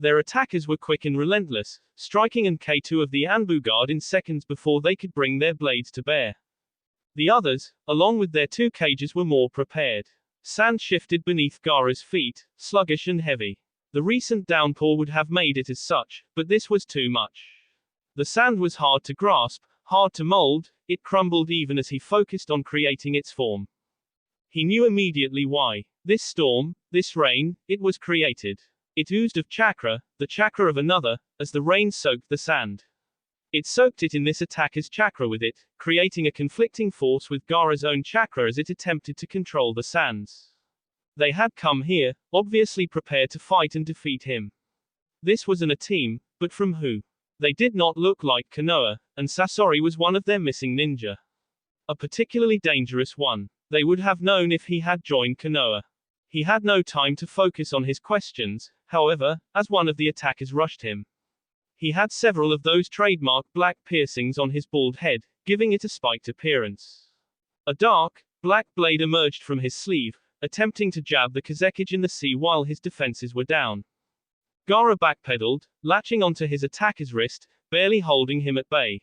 Their attackers were quick and relentless, striking and K2 of the Anbu guard in seconds before they could bring their blades to bear. The others, along with their two cages, were more prepared. Sand shifted beneath Gaara's feet, sluggish and heavy. The recent downpour would have made it as such, but this was too much. The sand was hard to grasp, hard to mold, it crumbled even as he focused on creating its form. He knew immediately why. This storm, this rain, it was created. It oozed of chakra, the chakra of another, as the rain soaked the sand. It soaked it in this attacker's chakra with it, creating a conflicting force with Gaara's own chakra as it attempted to control the sands. They had come here, obviously prepared to fight and defeat him. This was a team, but from who? They did not look like Konoha, and Sasori was one of their missing ninja. A particularly dangerous one. They would have known if he had joined Konoha. He had no time to focus on his questions, however, as one of the attackers rushed him. He had several of those trademark black piercings on his bald head, giving it a spiked appearance. A dark, black blade emerged from his sleeve, attempting to jab the Kazekage in the sea while his defenses were down. Gaara backpedaled, latching onto his attacker's wrist, barely holding him at bay.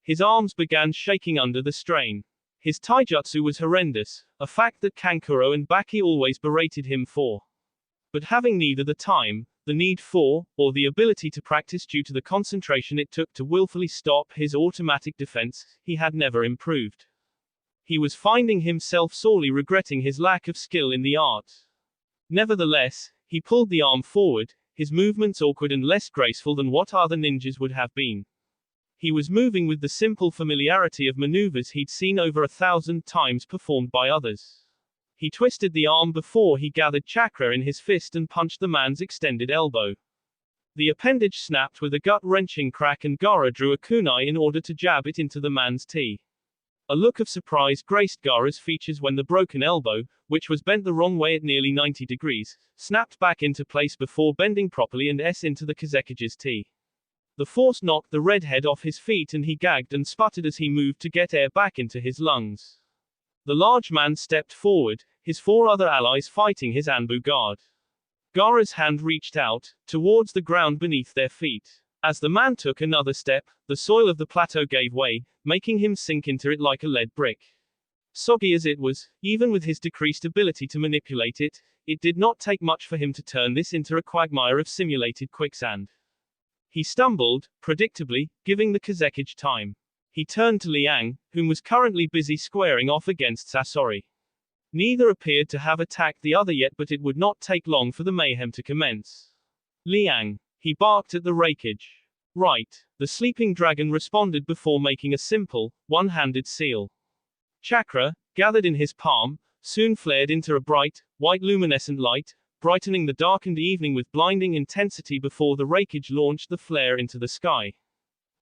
His arms began shaking under the strain. His taijutsu was horrendous, a fact that Kankuro and Baki always berated him for. But having neither the time, the need for, or the ability to practice due to the concentration it took to willfully stop his automatic defense, he had never improved. He was finding himself sorely regretting his lack of skill in the art. Nevertheless, he pulled the arm forward, his movements awkward and less graceful than what other ninjas would have been. He was moving with the simple familiarity of maneuvers he'd seen over 1,000 times performed by others. He twisted the arm before he gathered chakra in his fist and punched the man's extended elbow. The appendage snapped with a gut-wrenching crack and Gaara drew a kunai in order to jab it into the man's T. A look of surprise graced Gaara's features when the broken elbow, which was bent the wrong way at nearly 90 degrees, snapped back into place before bending properly and into the Kazekage's T. The force knocked the redhead off his feet and he gagged and sputtered as he moved to get air back into his lungs. The large man stepped forward, his four other allies fighting his Anbu guard. Gaara's hand reached out, towards the ground beneath their feet. As the man took another step, the soil of the plateau gave way, making him sink into it like a lead brick. Soggy as it was, even with his decreased ability to manipulate it, it did not take much for him to turn this into a quagmire of simulated quicksand. He stumbled, predictably, giving the Kazekage time. He turned to Liang, whom was currently busy squaring off against Sasori. Neither appeared to have attacked the other yet, but it would not take long for the mayhem to commence. Liang. He barked at the Raikage. Right. The sleeping dragon responded before making a simple, one-handed seal. Chakra, gathered in his palm, soon flared into a bright, white luminescent light, brightening the darkened evening with blinding intensity before the Raikage launched the flare into the sky.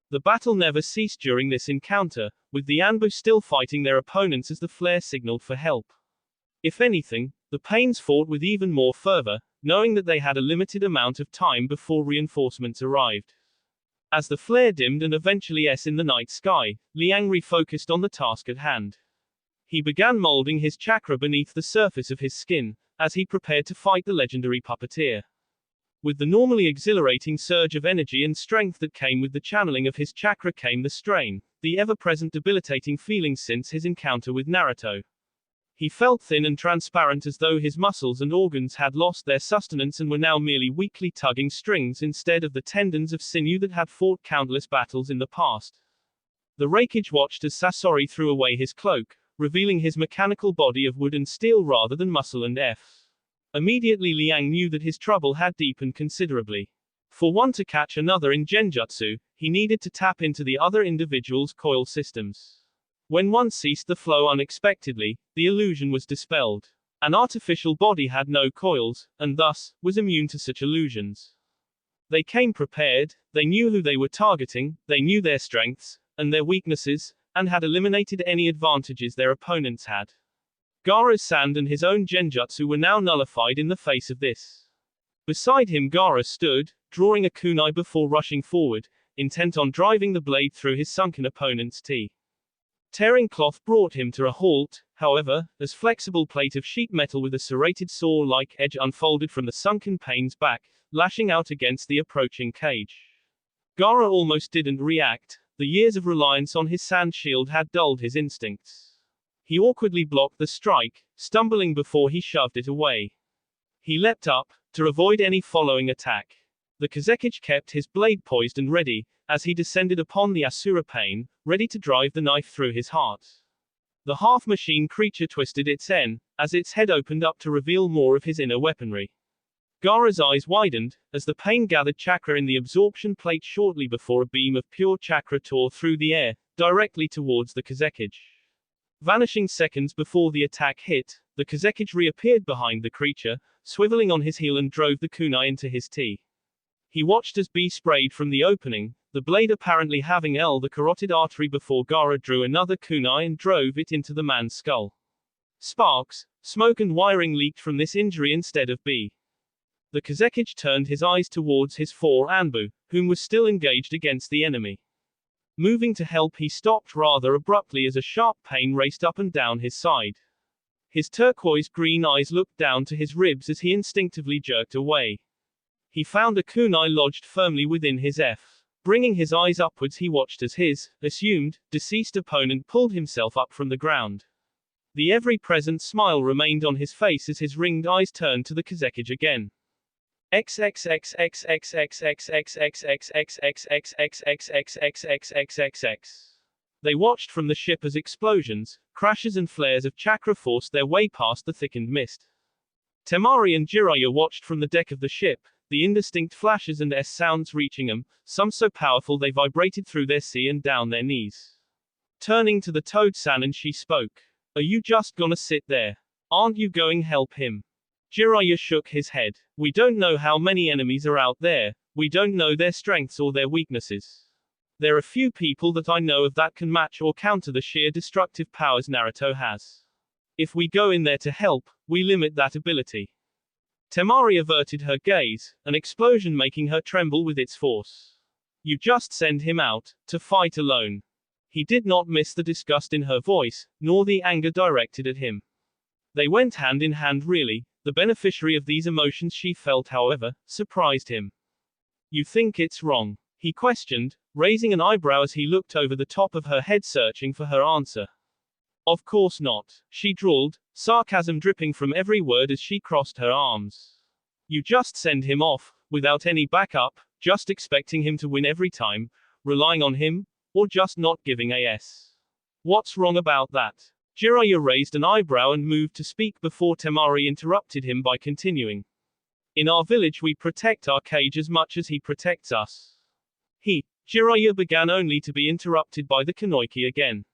The battle never ceased during this encounter, with the Anbu still fighting their opponents as the flare signaled for help. If anything, the Pains fought with even more fervor, knowing that they had a limited amount of time before reinforcements arrived. As the flare dimmed and eventually in the night sky, Liang refocused on the task at hand. He began molding his chakra beneath the surface of his skin, as he prepared to fight the legendary puppeteer. With the normally exhilarating surge of energy and strength that came with the channeling of his chakra came the strain, the ever-present debilitating feelings since his encounter with Naruto. He felt thin and transparent as though his muscles and organs had lost their sustenance and were now merely weakly tugging strings instead of the tendons of sinew that had fought countless battles in the past. The Raikage watched as Sasori threw away his cloak, revealing his mechanical body of wood and steel rather than muscle and Immediately Liang knew that his trouble had deepened considerably. For one to catch another in genjutsu, he needed to tap into the other individual's coil systems. When one ceased the flow unexpectedly, the illusion was dispelled. An artificial body had no coils, and thus, was immune to such illusions. They came prepared, they knew who they were targeting, they knew their strengths, and their weaknesses, and had eliminated any advantages their opponents had. Gaara's sand and his own genjutsu were now nullified in the face of this. Beside him Gaara stood, drawing a kunai before rushing forward, intent on driving the blade through his sunken opponent's T. Tearing cloth brought him to a halt, however, as flexible plate of sheet metal with a serrated saw-like edge unfolded from the sunken pane's back, lashing out against the approaching cage. Gaara almost didn't react. The years of reliance on his sand shield had dulled his instincts. He awkwardly blocked the strike, stumbling before he shoved it away. He leapt up, to avoid any following attack. The Kazekage kept his blade poised and ready, as he descended upon the Asura pain, ready to drive the knife through his heart. The half-machine creature twisted its en, as its head opened up to reveal more of his inner weaponry. Gaara's eyes widened, as the pain gathered chakra in the absorption plate shortly before a beam of pure chakra tore through the air, directly towards the Kazekage. Vanishing seconds before the attack hit, the Kazekage reappeared behind the creature, swiveling on his heel and drove the kunai into his T. He watched as B sprayed from the opening, the blade apparently having L the carotid artery before Gaara drew another kunai and drove it into the man's skull. Sparks, smoke and wiring leaked from this injury instead of B. The Kazekage turned his eyes towards his four Anbu, whom was still engaged against the enemy. Moving to help, he stopped rather abruptly as a sharp pain raced up and down his side. His turquoise-green eyes looked down to his ribs as he instinctively jerked away. He found a kunai lodged firmly within his F. Bringing his eyes upwards, he watched as his assumed deceased opponent pulled himself up from the ground. The ever-present smile remained on his face as his ringed eyes turned to the Kazekage again. They watched from the ship as explosions, crashes and flares of chakra forced their way past the thickened mist. Temari and Jiraiya watched from the deck of the ship, the indistinct flashes and sounds reaching them, some so powerful they vibrated through their sea and down their knees. Turning to the Toad-san, she spoke. Are you just gonna sit there? Aren't you going help him? Jiraiya shook his head. We don't know how many enemies are out there, we don't know their strengths or their weaknesses. There are few people that I know of that can match or counter the sheer destructive powers Naruto has. If we go in there to help, we limit that ability. Temari averted her gaze, an explosion making her tremble with its force. You just send him out, to fight alone. He did not miss the disgust in her voice, nor the anger directed at him. They went hand in hand really. The beneficiary of these emotions she felt, however, surprised him. You think it's wrong? He questioned, raising an eyebrow as he looked over the top of her head searching for her answer. Of course not, she drawled, sarcasm dripping from every word as she crossed her arms. You just send him off, without any backup, just expecting him to win every time, relying on him, or just not giving a s. What's wrong about that? Jiraiya raised an eyebrow and moved to speak before Temari interrupted him by continuing. In our village we protect our cage as much as he protects us. Jiraiya began only to be interrupted by the Kanoiki again.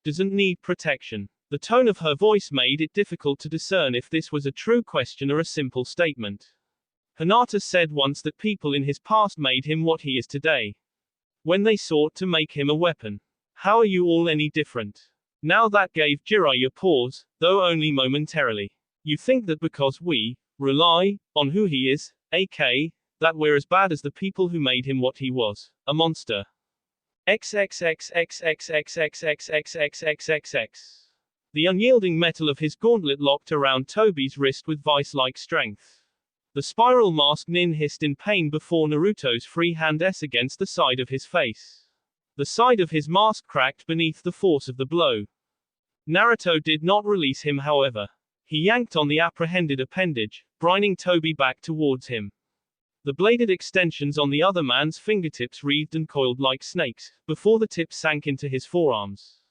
Doesn't need protection. The tone of her voice made it difficult to discern if this was a true question or a simple statement. Hinata said once that people in his past made him what he is today. When they sought to make him a weapon. How are you all any different? Now that gave Jiraiya pause, though only momentarily. You think that because we rely on who he is, aka, that we're as bad as the people who made him what he was, a monster. XXXXXXXXXXXXXXX. The unyielding metal of his gauntlet locked around Toby's wrist with vice-like strength. The spiral mask Nin hissed in pain before Naruto's free hand against the side of his face. The side of his mask cracked beneath the force of the blow. Naruto did not release him, however. He yanked on the apprehended appendage, brining Toby back towards him. The bladed extensions on the other man's fingertips wreathed and coiled like snakes, before the tips sank into his forearms.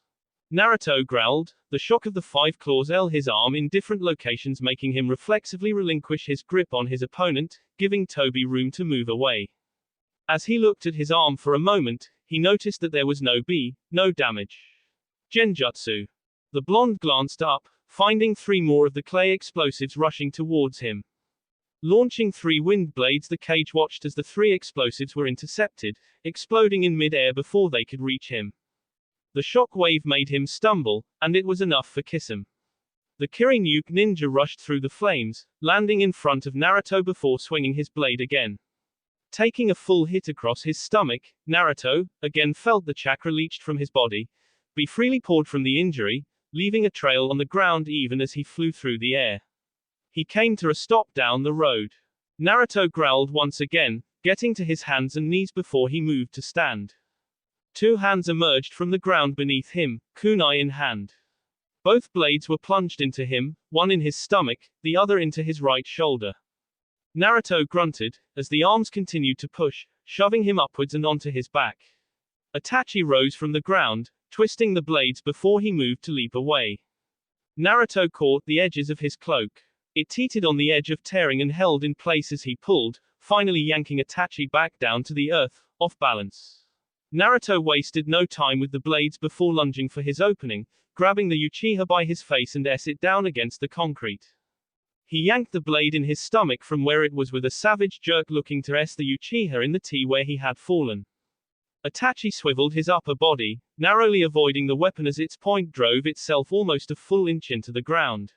Naruto growled, the shock of the 5 claws his arm in different locations, making him reflexively relinquish his grip on his opponent, giving Toby room to move away. As he looked at his arm for a moment, he noticed that there was no damage. Genjutsu. The blonde glanced up, finding 3 more of the clay explosives rushing towards him. Launching 3 wind blades, the cage watched as the 3 explosives were intercepted, exploding in mid-air before they could reach him. The shock wave made him stumble, and it was enough for Kisame. The Kirinuke ninja rushed through the flames, landing in front of Naruto before swinging his blade again. Taking a full hit across his stomach, Naruto, again felt the chakra leached from his body, be freely poured from the injury, leaving a trail on the ground even as he flew through the air. He came to a stop down the road. Naruto growled once again, getting to his hands and knees before he moved to stand. Two hands emerged from the ground beneath him, kunai in hand. Both blades were plunged into him, one in his stomach, the other into his right shoulder. Naruto grunted, as the arms continued to push, shoving him upwards and onto his back. Itachi rose from the ground, twisting the blades before he moved to leap away. Naruto caught the edges of his cloak. It teetered on the edge of tearing and held in place as he pulled, finally yanking Itachi back down to the earth, off balance. Naruto wasted no time with the blades before lunging for his opening, grabbing the Uchiha by his face and it down against the concrete. He yanked the blade in his stomach from where it was with a savage jerk, looking to the Uchiha in the T where he had fallen. Itachi swiveled his upper body, narrowly avoiding the weapon as its point drove itself almost a full inch into the ground.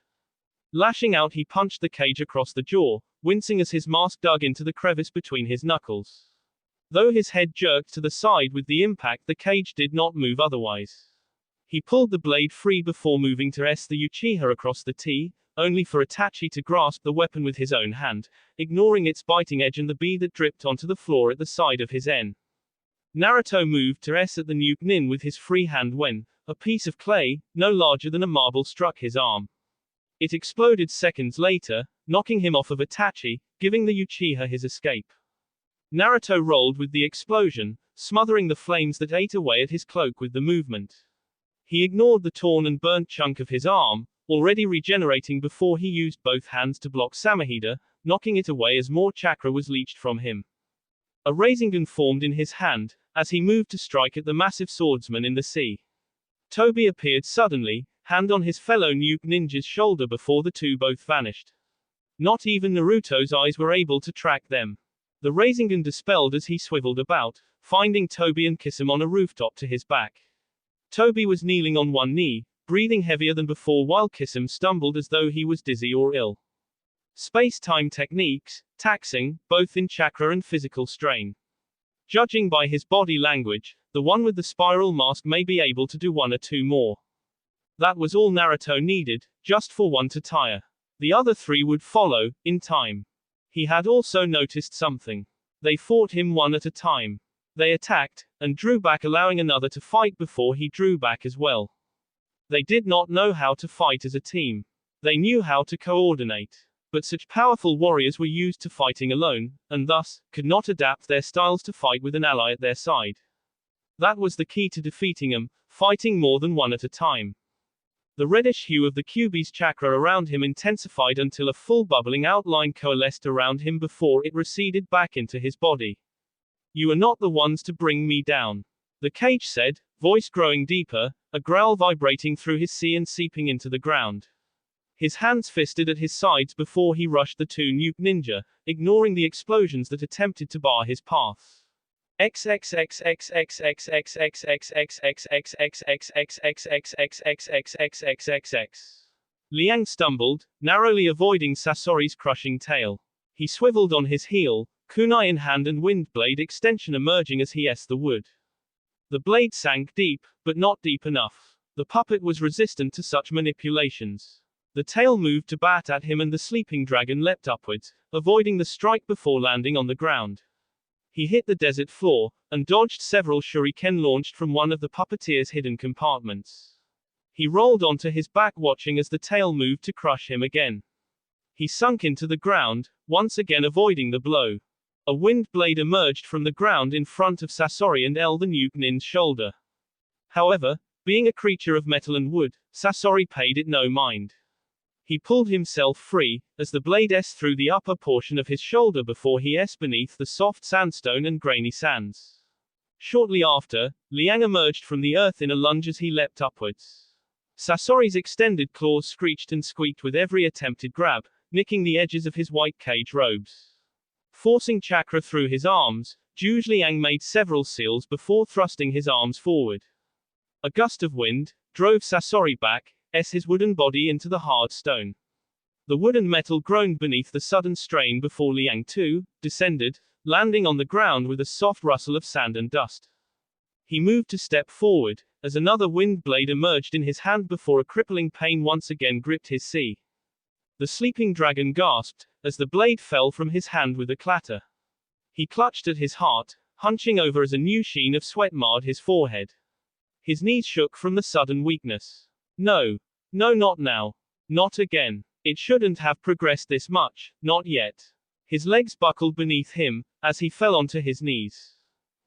Lashing out, he punched the cage across the jaw, wincing as his mask dug into the crevice between his knuckles. Though his head jerked to the side with the impact, the cage did not move otherwise. He pulled the blade free before moving to the Uchiha across the T, only for Itachi to grasp the weapon with his own hand, ignoring its biting edge and the bee that dripped onto the floor at the side of his N. Naruto moved to at the nuke nin with his free hand when a piece of clay, no larger than a marble, struck his arm. It exploded seconds later, knocking him off of Itachi, giving the Uchiha his escape. Naruto rolled with the explosion, smothering the flames that ate away at his cloak with the movement. He ignored the torn and burnt chunk of his arm, already regenerating, before he used both hands to block Samahida, knocking it away as more chakra was leached from him. A Rasengan formed in his hand, as he moved to strike at the massive swordsman in the sea. Toby appeared suddenly, hand on his fellow nuke ninja's shoulder before the two both vanished. Not even Naruto's eyes were able to track them. The Rasengan dispelled as he swiveled about, finding Toby and Kisame on a rooftop to his back. Toby was kneeling on one knee, breathing heavier than before, while Kisame stumbled as though he was dizzy or ill. Space-time techniques, taxing, both in chakra and physical strain. Judging by his body language, the one with the spiral mask may be able to do one or two more. That was all Naruto needed, just for one to tire. The other three would follow, in time. He had also noticed something. They fought him one at a time. They attacked, and drew back, allowing another to fight before he drew back as well. They did not know how to fight as a team. They knew how to coordinate. But such powerful warriors were used to fighting alone, and thus, could not adapt their styles to fight with an ally at their side. That was the key to defeating them, fighting more than one at a time. The reddish hue of the Kyuubi's chakra around him intensified until a full bubbling outline coalesced around him before it receded back into his body. "You are not the ones to bring me down," the cage said, voice growing deeper, a growl vibrating through his sea and seeping into the ground. His hands fisted at his sides before he rushed the two nuke ninja, ignoring the explosions that attempted to bar his path. Liang stumbled, narrowly avoiding Sasori's crushing tail. He swiveled on his heel, kunai in hand and wind blade extension emerging as he the wood. The blade sank deep, but not deep enough. The puppet was resistant to such manipulations. The tail moved to bat at him and the sleeping dragon leapt upwards, avoiding the strike before landing on the ground. He hit the desert floor, and dodged several shuriken launched from one of the puppeteer's hidden compartments. He rolled onto his back, watching as the tail moved to crush him again. He sunk into the ground, once again avoiding the blow. A wind blade emerged from the ground in front of Sasori and the nuke nin's shoulder. However, being a creature of metal and wood, Sasori paid it no mind. He pulled himself free, as the blade through the upper portion of his shoulder before he beneath the soft sandstone and grainy sands. Shortly after, Liang emerged from the earth in a lunge as he leapt upwards. Sasori's extended claws screeched and squeaked with every attempted grab, nicking the edges of his white cage robes. Forcing chakra through his arms, Zhuge Liang made several seals before thrusting his arms forward. A gust of wind drove Sasori back, his wooden body into the hard stone. The wood and metal groaned beneath the sudden strain before Liang too descended, landing on the ground with a soft rustle of sand and dust. He moved to step forward, as another wind blade emerged in his hand before a crippling pain once again gripped his sea. The sleeping dragon gasped, as the blade fell from his hand with a clatter. He clutched at his heart, hunching over as a new sheen of sweat marred his forehead. His knees shook from the sudden weakness. No. No, not now. Not again. It shouldn't have progressed this much, not yet. His legs buckled beneath him, as he fell onto his knees.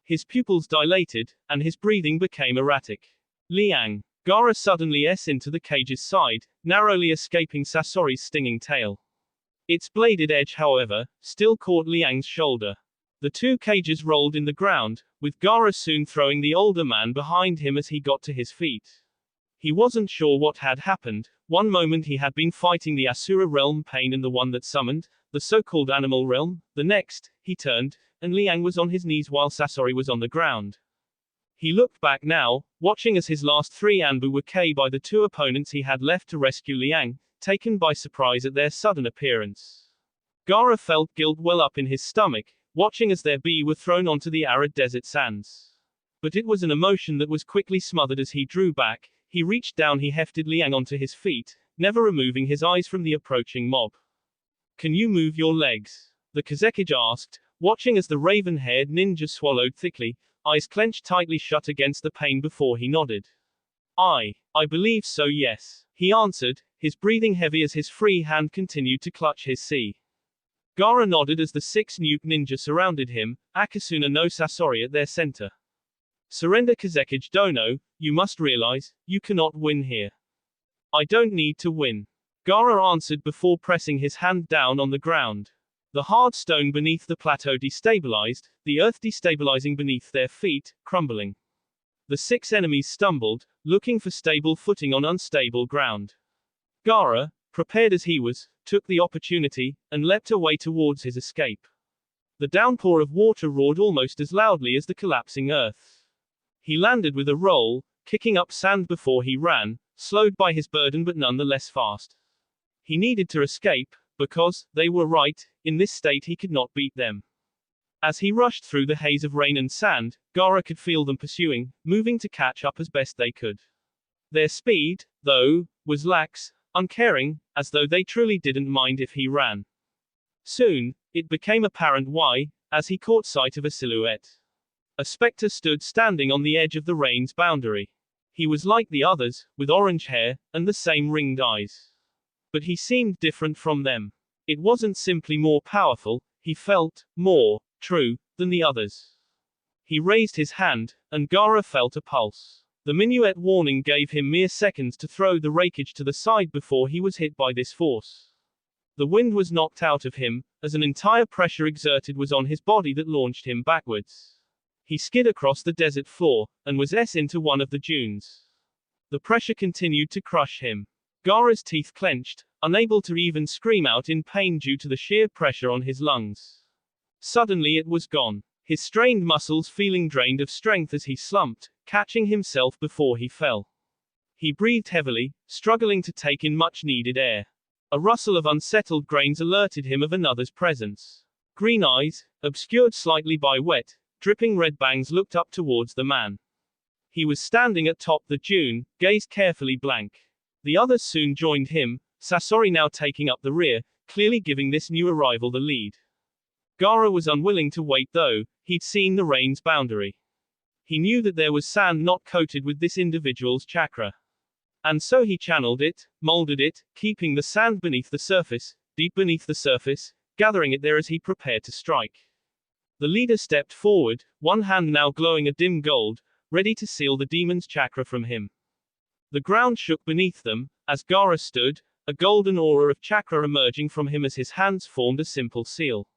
His pupils dilated, and his breathing became erratic. Liang. Gaara suddenly into the cage's side, narrowly escaping Sasori's stinging tail. Its bladed edge, however, still caught Liang's shoulder. The two cages rolled in the ground, with Gaara soon throwing the older man behind him as he got to his feet. He wasn't sure what had happened. One moment he had been fighting the Asura realm pain and the one that summoned, the so-called animal realm. The next, he turned, and Liang was on his knees while Sasori was on the ground. He looked back now, watching as his last three Anbu were killed by the two opponents he had left to rescue Liang, taken by surprise at their sudden appearance. Gaara felt guilt well up in his stomach, watching as their bee were thrown onto the arid desert sands. But it was an emotion that was quickly smothered as he drew back. He reached down, he hefted Liang onto his feet, never removing his eyes from the approaching mob. Can you move your legs? The Kazekage asked, watching as the raven-haired ninja swallowed thickly, eyes clenched tightly shut against the pain before he nodded. I believe so, yes, he answered, his breathing heavy as his free hand continued to clutch his sea. Gaara nodded as the 6 nuke ninja surrounded him, Akasuna no Sasori at their center. Surrender, Kazekage Dono, you must realize, you cannot win here. I don't need to win. Gaara answered before pressing his hand down on the ground. The hard stone beneath the plateau destabilized, the earth destabilizing beneath their feet, crumbling. The 6 enemies stumbled, looking for stable footing on unstable ground. Gaara, prepared as he was, took the opportunity, and leapt away towards his escape. The downpour of water roared almost as loudly as the collapsing earth. He landed with a roll, kicking up sand before he ran, slowed by his burden but none the less fast. He needed to escape, because, they were right, in this state he could not beat them. As he rushed through the haze of rain and sand, Gaara could feel them pursuing, moving to catch up as best they could. Their speed, though, was lax, uncaring, as though they truly didn't mind if he ran. Soon, it became apparent why, as he caught sight of a silhouette. A specter stood standing on the edge of the rain's boundary. He was like the others, with orange hair, and the same ringed eyes. But he seemed different from them. It wasn't simply more powerful, he felt more true than the others. He raised his hand, and Gaara felt a pulse. The minuet warning gave him mere seconds to throw the rakage to the side before he was hit by this force. The wind was knocked out of him, as an entire pressure exerted was on his body that launched him backwards. He skid across the desert floor, and was into one of the dunes. The pressure continued to crush him. Gaara's teeth clenched, unable to even scream out in pain due to the sheer pressure on his lungs. Suddenly it was gone. His strained muscles feeling drained of strength as he slumped, catching himself before he fell. He breathed heavily, struggling to take in much-needed air. A rustle of unsettled grains alerted him of another's presence. Green eyes, obscured slightly by wet, dripping red bangs looked up towards the man. He was standing atop the dune, gazed carefully blank. The others soon joined him, Sasori now taking up the rear, clearly giving this new arrival the lead. Gaara was unwilling to wait though, he'd seen the rain's boundary. He knew that there was sand not coated with this individual's chakra. And so he channeled it, molded it, keeping the sand beneath the surface, deep beneath the surface, gathering it there as he prepared to strike. The leader stepped forward, one hand now glowing a dim gold, ready to seal the demon's chakra from him. The ground shook beneath them, as Gaara stood, a golden aura of chakra emerging from him as his hands formed a simple seal.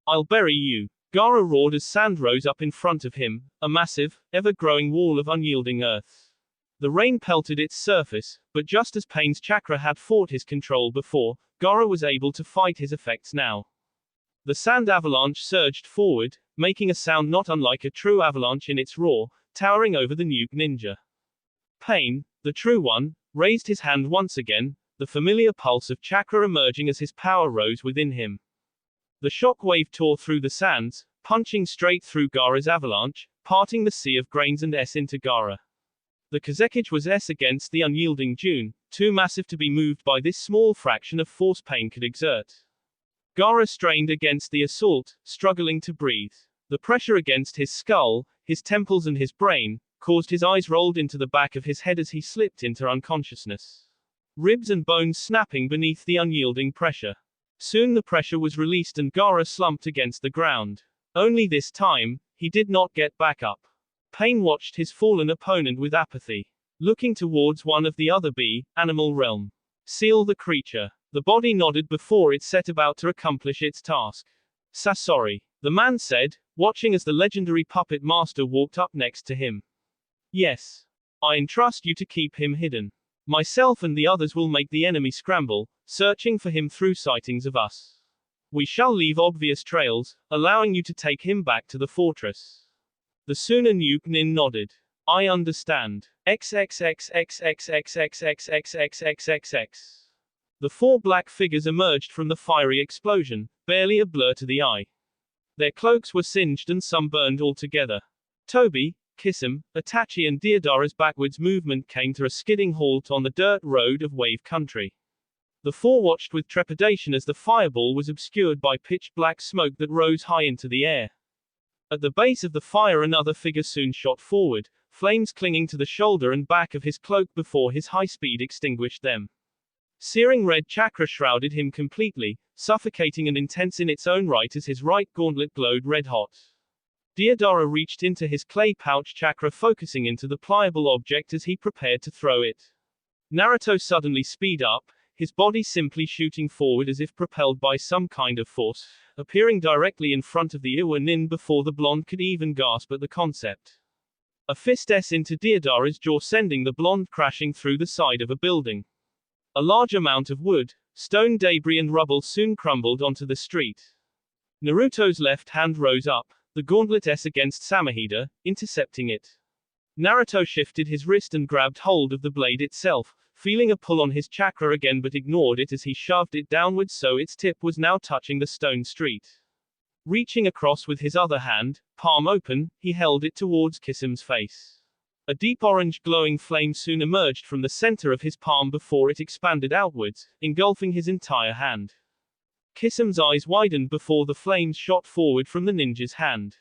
I'll bury you. Gaara roared as sand rose up in front of him, a massive, ever-growing wall of unyielding earth. The rain pelted its surface, but just as Pain's chakra had fought his control before, Gaara was able to fight his effects now. The sand avalanche surged forward, making a sound not unlike a true avalanche in its roar, towering over the nuke ninja. Pain, the true one, raised his hand once again, the familiar pulse of chakra emerging as his power rose within him. The shock wave tore through the sands, punching straight through Gaara's avalanche, parting the sea of grains and into Gaara. The Kazekage was S against the unyielding June, too massive to be moved by this small fraction of force pain could exert. Gaara strained against the assault, struggling to breathe. The pressure against his skull, his temples and his brain, caused his eyes rolled into the back of his head as he slipped into unconsciousness. Ribs and bones snapping beneath the unyielding pressure. Soon the pressure was released and Gaara slumped against the ground. Only this time, he did not get back up. Pain watched his fallen opponent with apathy. Looking towards one of the other animal realm. Seal the creature. The body nodded before it set about to accomplish its task. Sorry, the man said, watching as the legendary puppet master walked up next to him. Yes. I entrust you to keep him hidden. Myself and the others will make the enemy scramble, searching for him through sightings of us. We shall leave obvious trails, allowing you to take him back to the fortress. The Suna Nuke Nin nodded. I understand. XXXXXXXXXXXXXX. The four black figures emerged from the fiery explosion, barely a blur to the eye. Their cloaks were singed and some burned altogether. Toby, Kisum, Itachi and Deodara's backwards movement came to a skidding halt on the dirt road of Wave Country. The four watched with trepidation as the fireball was obscured by pitch-black smoke that rose high into the air. At the base of the fire another figure soon shot forward, flames clinging to the shoulder and back of his cloak before his high speed extinguished them. Searing red chakra shrouded him completely, suffocating and intense in its own right as his right gauntlet glowed red-hot. Deodara reached into his clay pouch chakra focusing into the pliable object as he prepared to throw it. Naruto suddenly speed up, his body simply shooting forward as if propelled by some kind of force, appearing directly in front of the Iwa Nin before the blonde could even gasp at the concept. A fist S into Deodara's jaw sending the blonde crashing through the side of a building. A large amount of wood, stone debris and rubble soon crumbled onto the street. Naruto's left hand rose up, the gauntlet S against Samahida, intercepting it. Naruto shifted his wrist and grabbed hold of the blade itself, feeling a pull on his chakra again but ignored it as he shoved it downwards so its tip was now touching the stone street. Reaching across with his other hand, palm open, he held it towards Kisum's face. A deep orange glowing flame soon emerged from the center of his palm before it expanded outwards, engulfing his entire hand. Kisum's eyes widened before the flames shot forward from the ninja's hand.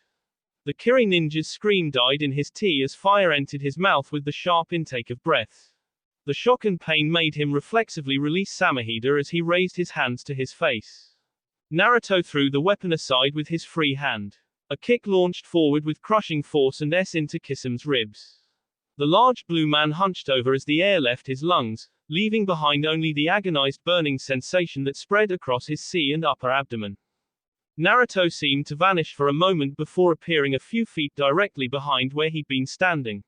The Kiri ninja's scream died in his tea as fire entered his mouth with the sharp intake of breath. The shock and pain made him reflexively release Samahida as he raised his hands to his face. Naruto threw the weapon aside with his free hand. A kick launched forward with crushing force and S into Kisum's ribs. The large blue man hunched over as the air left his lungs, leaving behind only the agonized burning sensation that spread across his C and upper abdomen. Naruto seemed to vanish for a moment before appearing a few feet directly behind where he'd been standing.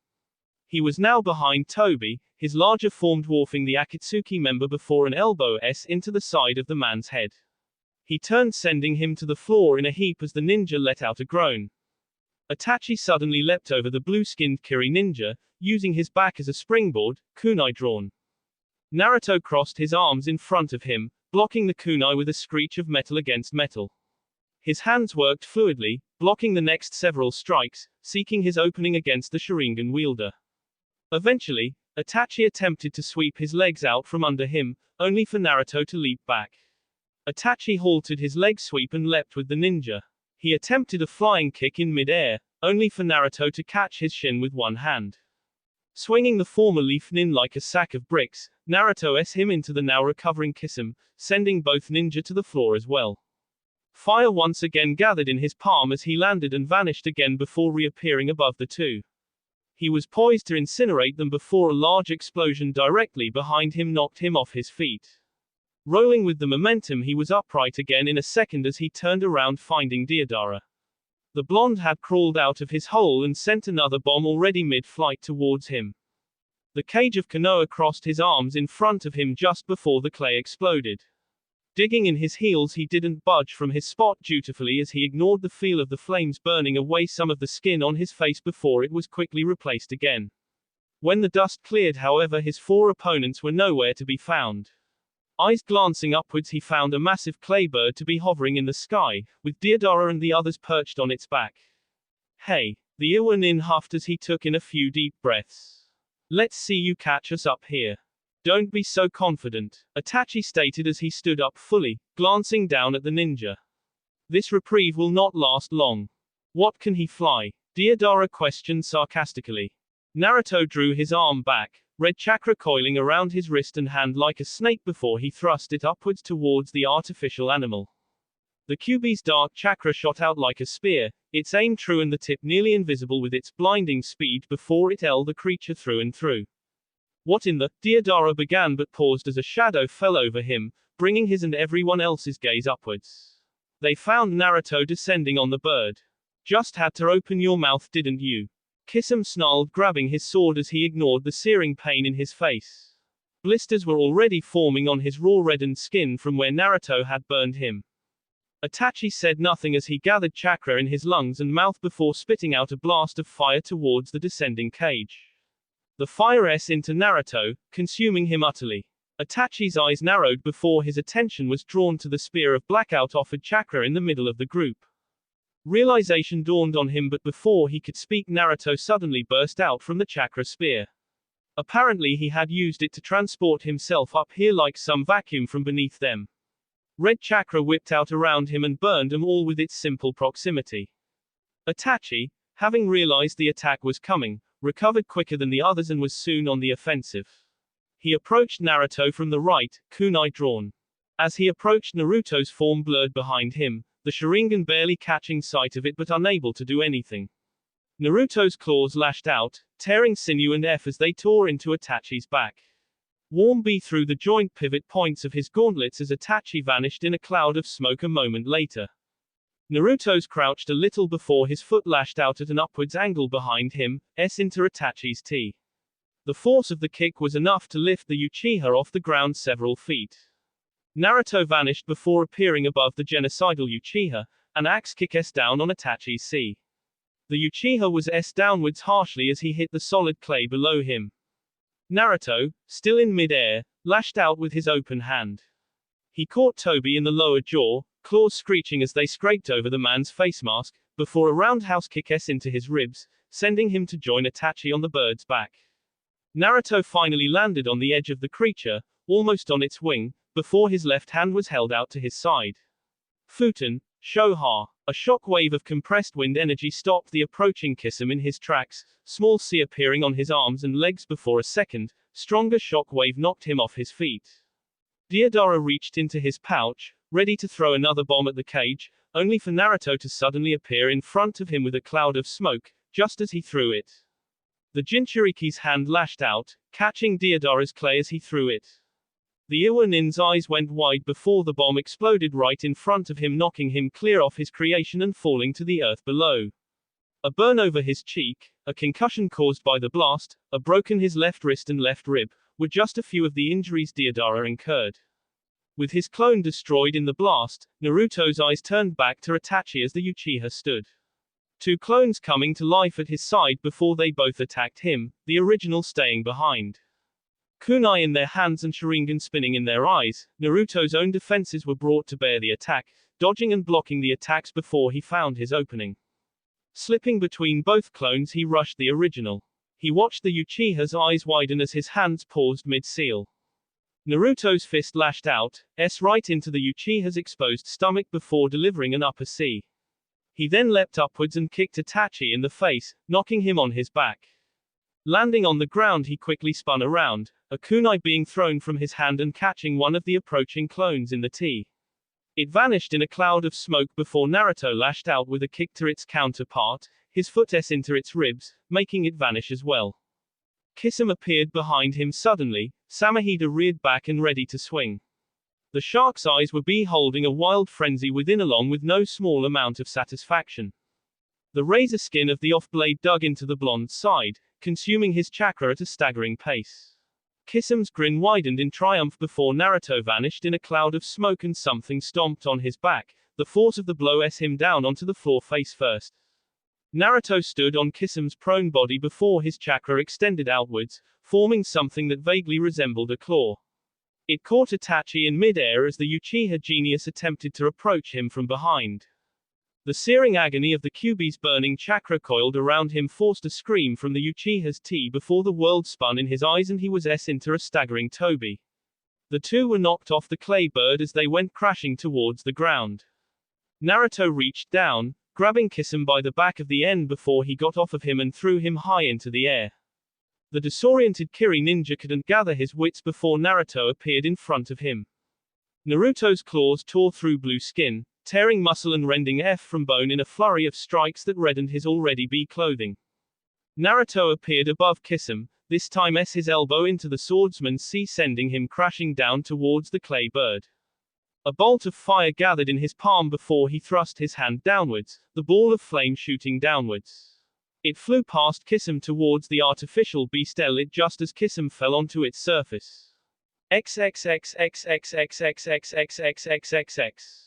He was now behind Toby, his larger form dwarfing the Akatsuki member before an elbow S into the side of the man's head. He turned sending him to the floor in a heap as the ninja let out a groan. Itachi suddenly leapt over the blue-skinned Kiri ninja, using his back as a springboard, kunai drawn. Naruto crossed his arms in front of him, blocking the kunai with a screech of metal against metal. His hands worked fluidly, blocking the next several strikes, seeking his opening against the Sharingan wielder. Eventually, Itachi attempted to sweep his legs out from under him, only for Naruto to leap back. Itachi halted his leg sweep and leapt with the ninja. He attempted a flying kick in mid-air, only for Naruto to catch his shin with one hand. Swinging the former leaf nin like a sack of bricks, Naruto S him into the now recovering Kisum, sending both ninja to the floor as well. Fire once again gathered in his palm as he landed and vanished again before reappearing above the two. He was poised to incinerate them before a large explosion directly behind him knocked him off his feet. Rolling with the momentum he was upright again in a second as he turned around finding Deodara. The blonde had crawled out of his hole and sent another bomb already mid-flight towards him. The cage of Konoha crossed his arms in front of him just before the clay exploded. Digging in his heels he didn't budge from his spot dutifully as he ignored the feel of the flames burning away some of the skin on his face before it was quickly replaced again. When the dust cleared however his four opponents were nowhere to be found. Eyes glancing upwards he found a massive clay bird to be hovering in the sky, with Deodara and the others perched on its back. Hey! The Iwa Nin huffed as he took in a few deep breaths. Let's see you catch us up here. Don't be so confident, Itachi stated as he stood up fully, glancing down at the ninja. This reprieve will not last long. What can he fly? Deodara questioned sarcastically. Naruto drew his arm back, red chakra coiling around his wrist and hand like a snake before he thrust it upwards towards the artificial animal. The Kyuubi's dark chakra shot out like a spear, its aim true and the tip nearly invisible with its blinding speed before it elled the creature through and through. What in the? Deodara began but paused as a shadow fell over him, bringing his and everyone else's gaze upwards. They found Naruto descending on the bird. Just had to open your mouth, didn't you? Kisame snarled, grabbing his sword as he ignored the searing pain in his face. Blisters were already forming on his raw reddened skin from where Naruto had burned him. Itachi said nothing as he gathered chakra in his lungs and mouth before spitting out a blast of fire towards the descending cage. The fire into Naruto, consuming him utterly. Itachi's eyes narrowed before his attention was drawn to the spear of blackout offered chakra in the middle of the group. Realization dawned on him, but before he could speak, Naruto suddenly burst out from the chakra spear. Apparently he had used it to transport himself up here like some vacuum from beneath them. Red chakra whipped out around him and burned them all with its simple proximity. Itachi, having realized the attack was coming, recovered quicker than the others and was soon on the offensive. He approached Naruto from the right, kunai drawn. As he approached, Naruto's form blurred behind him, the Sharingan barely catching sight of it but unable to do anything. Naruto's claws lashed out, tearing sinew and as they tore into Itachi's back. Warm B through the joint pivot points of his gauntlets as Itachi vanished in a cloud of smoke a moment later. Naruto's crouched a little before his foot lashed out at an upwards angle behind him, into Itachi's T. The force of the kick was enough to lift the Uchiha off the ground several feet. Naruto vanished before appearing above the genocidal Uchiha, an axe kick down on Itachi's C. The Uchiha was downwards harshly as he hit the solid clay below him. Naruto, still in mid-air, lashed out with his open hand. He caught Toby in the lower jaw, claws screeching as they scraped over the man's face mask, before a roundhouse kick into his ribs, sending him to join Itachi on the bird's back. Naruto finally landed on the edge of the creature, almost on its wing, before his left hand was held out to his side. Futen, Shoha. A shock wave of compressed wind energy stopped the approaching Kisame in his tracks, small C appearing on his arms and legs before a second, stronger shock wave knocked him off his feet. Deodara reached into his pouch, ready to throw another bomb at the cage, only for Naruto to suddenly appear in front of him with a cloud of smoke, just as he threw it. The Jinchuriki's hand lashed out, catching Deodara's clay as he threw it. The Iwanin's eyes went wide before the bomb exploded right in front of him, knocking him clear off his creation and falling to the earth below. A burn over his cheek, a concussion caused by the blast, a broken his left wrist and left rib, were just a few of the injuries Deodara incurred. With his clone destroyed in the blast, Naruto's eyes turned back to Itachi as the Uchiha stood. Two clones coming to life at his side before they both attacked him, the original staying behind. Kunai in their hands and Sharingan spinning in their eyes, Naruto's own defenses were brought to bear the attack, dodging and blocking the attacks before he found his opening. Slipping between both clones, he rushed the original. He watched the Uchiha's eyes widen as his hands paused mid-seal. Naruto's fist lashed out, right into the Uchiha's exposed stomach before delivering an upper C. He then leapt upwards and kicked Itachi in the face, knocking him on his back. Landing on the ground, he quickly spun around, a kunai being thrown from his hand and catching one of the approaching clones in the T. It vanished in a cloud of smoke before Naruto lashed out with a kick to its counterpart, his foot into its ribs, making it vanish as well. Kisame appeared behind him suddenly, Samahida reared back and ready to swing. The shark's eyes were holding a wild frenzy within, along with no small amount of satisfaction. The razor skin of the off-blade dug into the blonde's side, consuming his chakra at a staggering pace. Kisame's grin widened in triumph before Naruto vanished in a cloud of smoke and something stomped on his back, the force of the blow him down onto the floor face first. Naruto stood on Kisame's prone body before his chakra extended outwards, forming something that vaguely resembled a claw. It caught Itachi in mid-air as the Uchiha genius attempted to approach him from behind. The searing agony of the Kyuubi's burning chakra coiled around him forced a scream from the Uchiha's tea before the world spun in his eyes and he was into a staggering Toby. The two were knocked off the clay bird as they went crashing towards the ground. Naruto reached down, grabbing Kisame by the back of the end before he got off of him and threw him high into the air. The disoriented Kiri ninja couldn't gather his wits before Naruto appeared in front of him. Naruto's claws tore through blue skin, tearing muscle and rending from bone in a flurry of strikes that reddened his already clothing. Naruto appeared above Kisame, this time his elbow into the swordsman's sea, sending him crashing down towards the clay bird. A bolt of fire gathered in his palm before he thrust his hand downwards, the ball of flame shooting downwards. It flew past Kisame towards the artificial beast it just as Kisame fell onto its surface. XXXXXXXXXXXXXXX.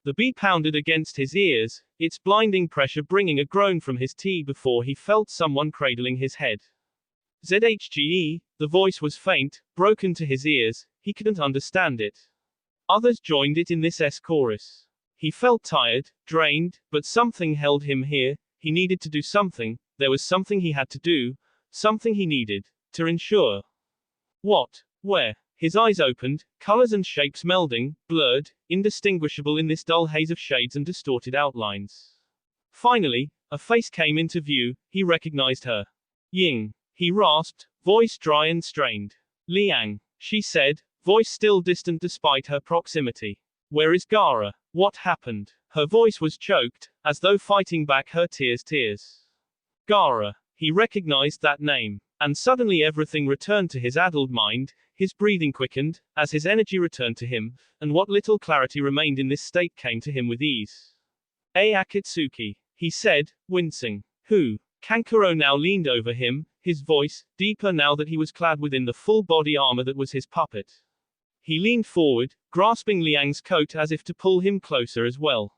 The bee pounded against his ears, its blinding pressure bringing a groan from his tea before he felt someone cradling his head. ZHGE, the voice was faint, broken to his ears, he couldn't understand it. Others joined it in this chorus. He felt tired, drained, but something held him here, he needed to do something, there was something he had to do, something he needed, to ensure. What? Where? His eyes opened, colors and shapes melding, blurred, indistinguishable in this dull haze of shades and distorted outlines. Finally, a face came into view, he recognized her. Ying. He rasped, voice dry and strained. Liang. She said, voice still distant despite her proximity. Where is Gaara? What happened? Her voice was choked, as though fighting back her tears. Gaara. He recognized that name. And suddenly everything returned to his addled mind, his breathing quickened, as his energy returned to him, and what little clarity remained in this state came to him with ease. Akatsuki. He said, wincing. Who? Kankuro now leaned over him, his voice, deeper now that he was clad within the full body armor that was his puppet. He leaned forward, grasping Liang's coat as if to pull him closer as well.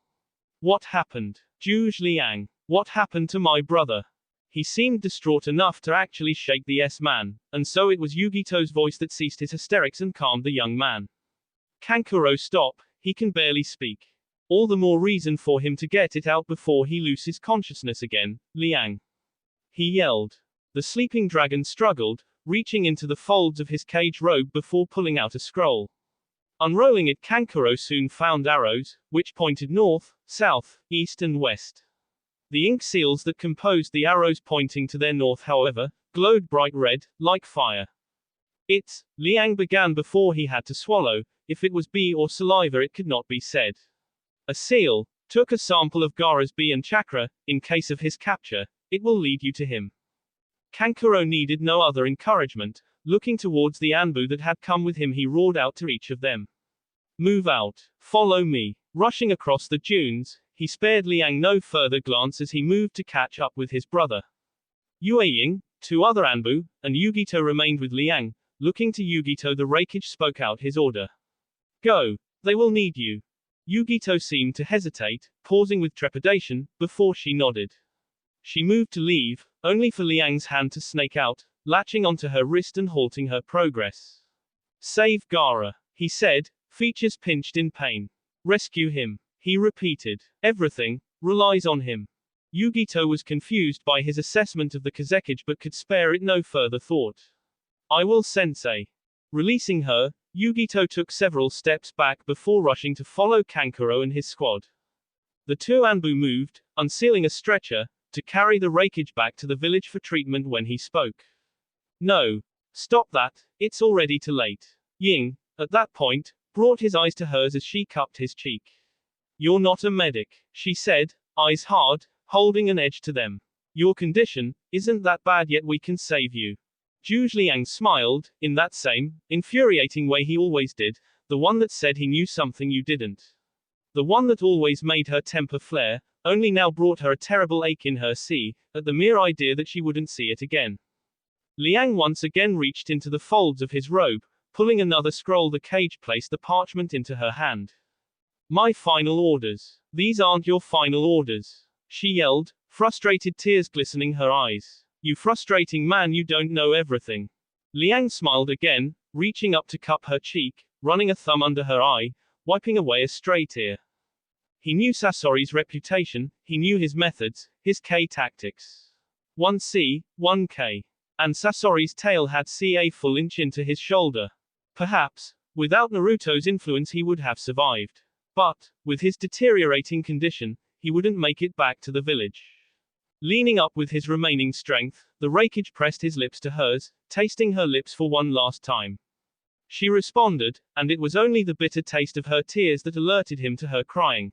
What happened? Zhuge Liang. What happened to my brother? He seemed distraught enough to actually shake the S-man, and so it was Yugito's voice that ceased his hysterics and calmed the young man. Kankuro, stop, he can barely speak. All the more reason for him to get it out before he loses consciousness again, Liang. He yelled. The sleeping dragon struggled, reaching into the folds of his cage robe before pulling out a scroll. Unrolling it, Kankuro soon found arrows, which pointed north, south, east and west. The ink seals that composed the arrows pointing to their north, however, glowed bright red, like fire. It's, Liang began before he had to swallow, if it was bee or saliva it could not be said. A seal, took a sample of Gaara's bee and chakra, in case of his capture, it will lead you to him. Kankuro needed no other encouragement, looking towards the Anbu that had come with him he roared out to each of them. Move out, follow me. Rushing across the dunes, he spared Liang no further glance as he moved to catch up with his brother. Yue Ying, two other Anbu, and Yugito remained with Liang. Looking to Yugito, the Reikage spoke out his order. Go. They will need you. Yugito seemed to hesitate, pausing with trepidation, before she nodded. She moved to leave, only for Liang's hand to snake out, latching onto her wrist and halting her progress. Save Gaara, he said, features pinched in pain. Rescue him. He repeated. Everything relies on him. Yugito was confused by his assessment of the Kazekage but could spare it no further thought. I will, sensei. Releasing her, Yugito took several steps back before rushing to follow Kankuro and his squad. The two Anbu moved, unsealing a stretcher, to carry the Reikage back to the village for treatment when he spoke. No. Stop that, it's already too late. Ying, at that point, brought his eyes to hers as she cupped his cheek. You're not a medic, she said, eyes hard, holding an edge to them. Your condition isn't that bad yet we can save you. Zhuge Liang smiled, in that same, infuriating way he always did, the one that said he knew something you didn't. The one that always made her temper flare, only now brought her a terrible ache in her sea, at the mere idea that she wouldn't see it again. Liang once again reached into the folds of his robe, pulling another scroll. The cage placed the parchment into her hand. My final orders. These aren't your final orders. She yelled, frustrated tears glistening her eyes. You frustrating man, you don't know everything. Liang smiled again, reaching up to cup her cheek, running a thumb under her eye, wiping away a stray tear. He knew Sasori's reputation, he knew his methods, his K tactics. 1C, 1K. And Sasori's tail had a full inch into his shoulder. Perhaps, without Naruto's influence he would have survived. But, with his deteriorating condition, he wouldn't make it back to the village. Leaning up with his remaining strength, the Raikage pressed his lips to hers, tasting her lips for one last time. She responded, and it was only the bitter taste of her tears that alerted him to her crying.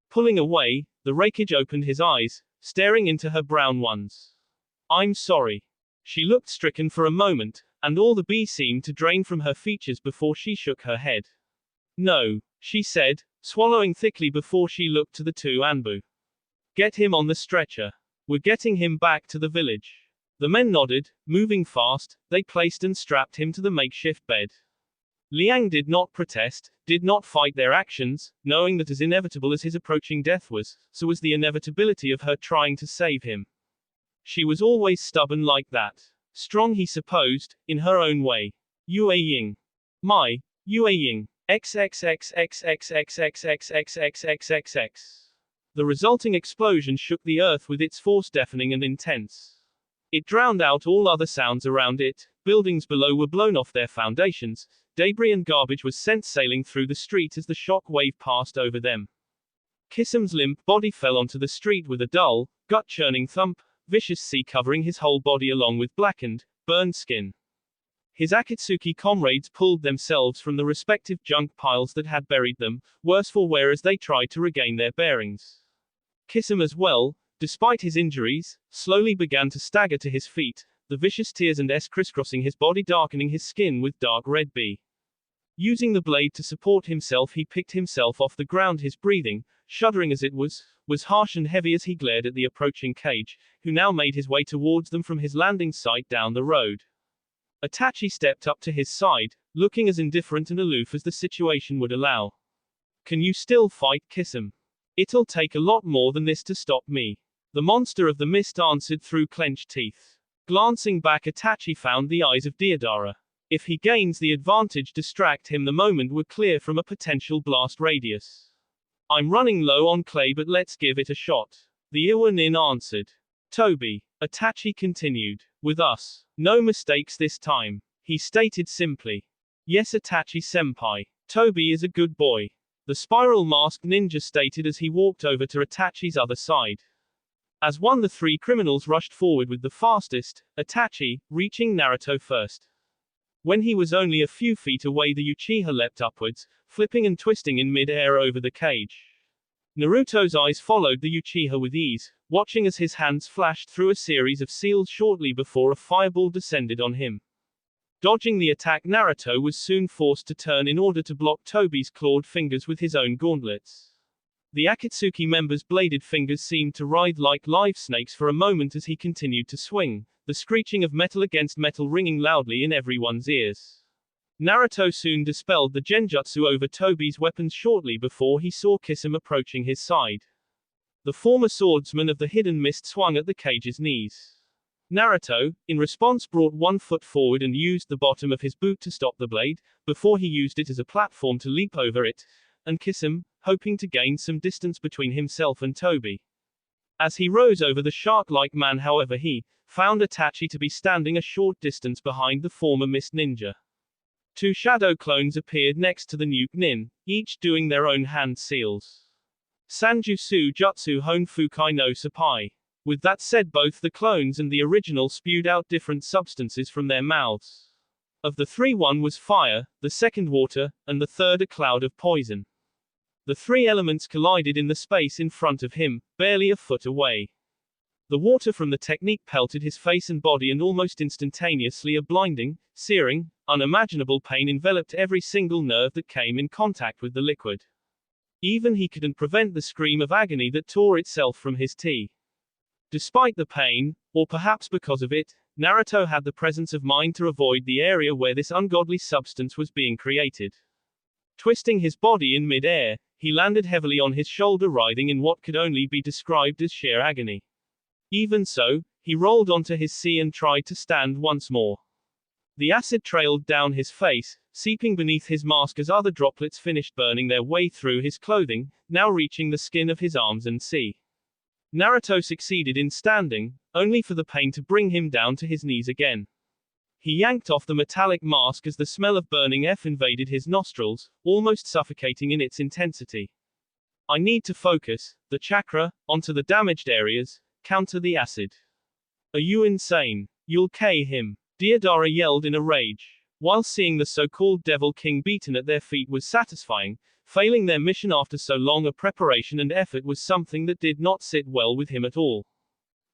Pulling away, the Raikage opened his eyes, staring into her brown ones. I'm sorry. She looked stricken for a moment, and all the bee seemed to drain from her features before she shook her head. No, she said, swallowing thickly before she looked to the two Anbu. Get him on the stretcher. We're getting him back to the village. The men nodded, moving fast, they placed and strapped him to the makeshift bed. Liang did not protest, did not fight their actions, knowing that as inevitable as his approaching death was, so was the inevitability of her trying to save him. She was always stubborn like that. Strong he supposed, in her own way. Yue Ying. My, Yue Ying. XXXXXXXXXXXXXXX. The resulting explosion shook the earth with its force, deafening and intense. It drowned out all other sounds around it, buildings below were blown off their foundations, debris and garbage was sent sailing through the street as the shock wave passed over them. Kisam's limp body fell onto the street with a dull, gut-churning thump, vicious sea covering his whole body along with blackened, burned skin. His Akatsuki comrades pulled themselves from the respective junk piles that had buried them, worse for wear as they tried to regain their bearings. Kisam as well, despite his injuries, slowly began to stagger to his feet, the vicious tears and S crisscrossing his body, darkening his skin with dark red B. Using the blade to support himself, he picked himself off the ground, his breathing, shuddering as it was harsh and heavy as he glared at the approaching Cage, who now made his way towards them from his landing site down the road. Itachi stepped up to his side, looking as indifferent and aloof as the situation would allow. Can you still fight, Kisam? It'll take a lot more than this to stop me. The monster of the mist answered through clenched teeth. Glancing back, Itachi found the eyes of Deodara. If he gains the advantage, distract him. The moment were clear from a potential blast radius. I'm running low on clay, but let's give it a shot. The Iwa Nin answered. Toby, Itachi continued. With us. No mistakes this time. He stated simply. Yes, Itachi senpai. Toby is a good boy. The spiral masked ninja stated as he walked over to Itachi's other side. As one, the three criminals rushed forward with the fastest, Itachi, reaching Naruto first. When he was only a few feet away, the Uchiha leapt upwards, flipping and twisting in mid-air over the Cage. Naruto's eyes followed the Uchiha with ease, watching as his hands flashed through a series of seals shortly before a fireball descended on him. Dodging the attack, Naruto was soon forced to turn in order to block Toby's clawed fingers with his own gauntlets. The Akatsuki member's bladed fingers seemed to writhe like live snakes for a moment as he continued to swing, the screeching of metal against metal ringing loudly in everyone's ears. Naruto soon dispelled the genjutsu over Toby's weapons shortly before he saw Kisam approaching his side. The former swordsman of the hidden mist swung at the Cage's knees. Naruto, in response, brought one foot forward and used the bottom of his boot to stop the blade, before he used it as a platform to leap over it, and Kisam, hoping to gain some distance between himself and Toby. As he rose over the shark-like man, however, he found Itachi to be standing a short distance behind the former mist ninja. Two shadow clones appeared next to the nuke nin, each doing their own hand seals. Sanjutsu Jutsu Hon Fukai no Sapai. With that said, both the clones and the original spewed out different substances from their mouths. Of the three, one was fire, the second water, and the third a cloud of poison. The three elements collided in the space in front of him, barely a foot away. The water from the technique pelted his face and body, and almost instantaneously a blinding, searing, unimaginable pain enveloped every single nerve that came in contact with the liquid. Even he couldn't prevent the scream of agony that tore itself from his teeth. Despite the pain, or perhaps because of it, Naruto had the presence of mind to avoid the area where this ungodly substance was being created. Twisting his body in mid-air, he landed heavily on his shoulder, writhing in what could only be described as sheer agony. Even so, he rolled onto his sea and tried to stand once more. The acid trailed down his face, seeping beneath his mask as other droplets finished burning their way through his clothing, now reaching the skin of his arms and sea. Naruto succeeded in standing, only for the pain to bring him down to his knees again. He yanked off the metallic mask as the smell of burning F invaded his nostrils, almost suffocating in its intensity. I need to focus the chakra onto the damaged areas, counter the acid. Are you insane? You'll kill him. Deodara yelled in a rage. While seeing the so-called Devil King beaten at their feet was satisfying, failing their mission after so long a preparation and effort was something that did not sit well with him at all.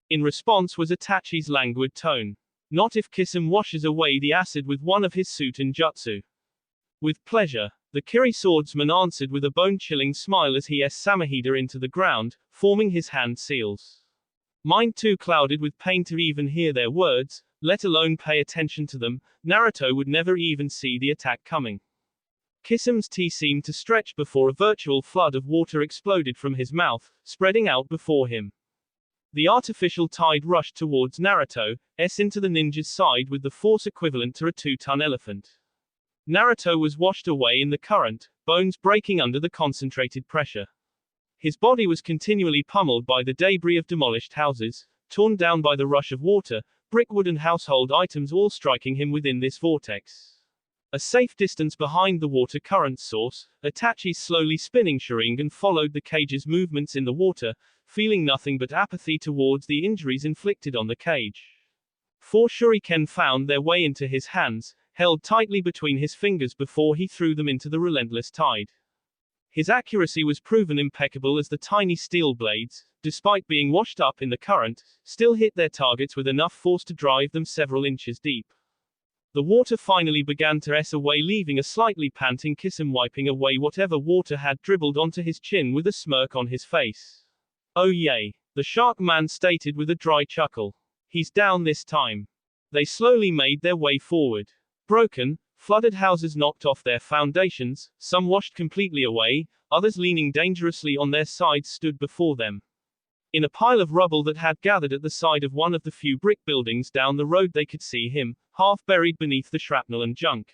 In response was Itachi's languid tone. Not if Kisame washes away the acid with one of his Suten jutsu. With pleasure, the Kiri swordsman answered with a bone-chilling smile as he Samahida into the ground, forming his hand seals. Mind too clouded with pain to even hear their words, let alone pay attention to them, Naruto would never even see the attack coming. Kisame's teeth seemed to stretch before a virtual flood of water exploded from his mouth, spreading out before him. The artificial tide rushed towards Naruto's into the ninja's side with the force equivalent to a 2-ton elephant. Naruto was washed away in the current, bones breaking under the concentrated pressure. His body was continually pummeled by the debris of demolished houses, torn down by the rush of water, brickwood and household items all striking him within this vortex. A safe distance behind the water current source, Itachi's slowly spinning Sharingan followed the cage's movements in the water, feeling nothing but apathy towards the injuries inflicted on the cage. 4 shuriken found their way into his hands, held tightly between his fingers before he threw them into the relentless tide. His accuracy was proven impeccable as the tiny steel blades, despite being washed up in the current, still hit their targets with enough force to drive them several inches deep. The water finally began to ess away, leaving a slightly panting Kisame wiping away whatever water had dribbled onto his chin with a smirk on his face. Oh yay, the shark man stated with a dry chuckle. He's down this time. They slowly made their way forward. Broken, flooded houses knocked off their foundations, some washed completely away, others leaning dangerously on their sides stood before them. In a pile of rubble that had gathered at the side of one of the few brick buildings down the road they could see him, half buried beneath the shrapnel and junk.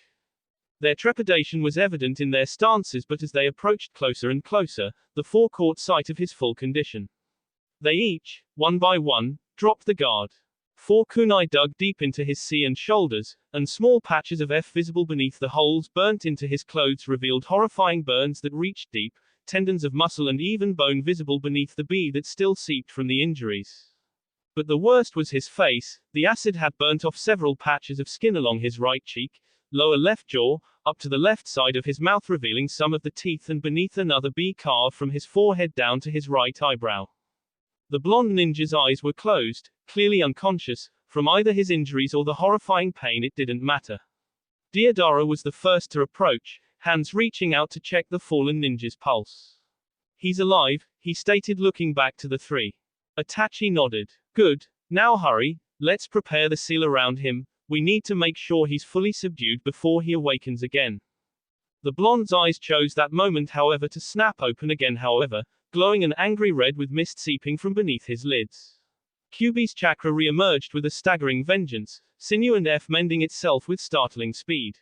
Their trepidation was evident in their stances, but as they approached closer and closer, the 4 caught sight of his full condition. They each, one by one, dropped the guard. 4 kunai dug deep into his sea and shoulders, and small patches of F visible beneath the holes burnt into his clothes revealed horrifying burns that reached deep, tendons of muscle and even bone visible beneath the bee that still seeped from the injuries. But the worst was his face. The acid had burnt off several patches of skin along his right cheek, lower left jaw, up to the left side of his mouth, revealing some of the teeth, and beneath another bee carved from his forehead down to his right eyebrow. The blonde ninja's eyes were closed, clearly unconscious, from either his injuries or the horrifying pain. It didn't matter. Deodara was the first to approach, hands reaching out to check the fallen ninja's pulse. He's alive, he stated, looking back to the 3. Itachi nodded. Good, now hurry, let's prepare the seal around him, we need to make sure he's fully subdued before he awakens again. The blonde's eyes chose that moment, however, to snap open again, glowing an angry red with mist seeping from beneath his lids. Kyuubi's chakra re-emerged with a staggering vengeance, sinew and F mending itself with startling speed.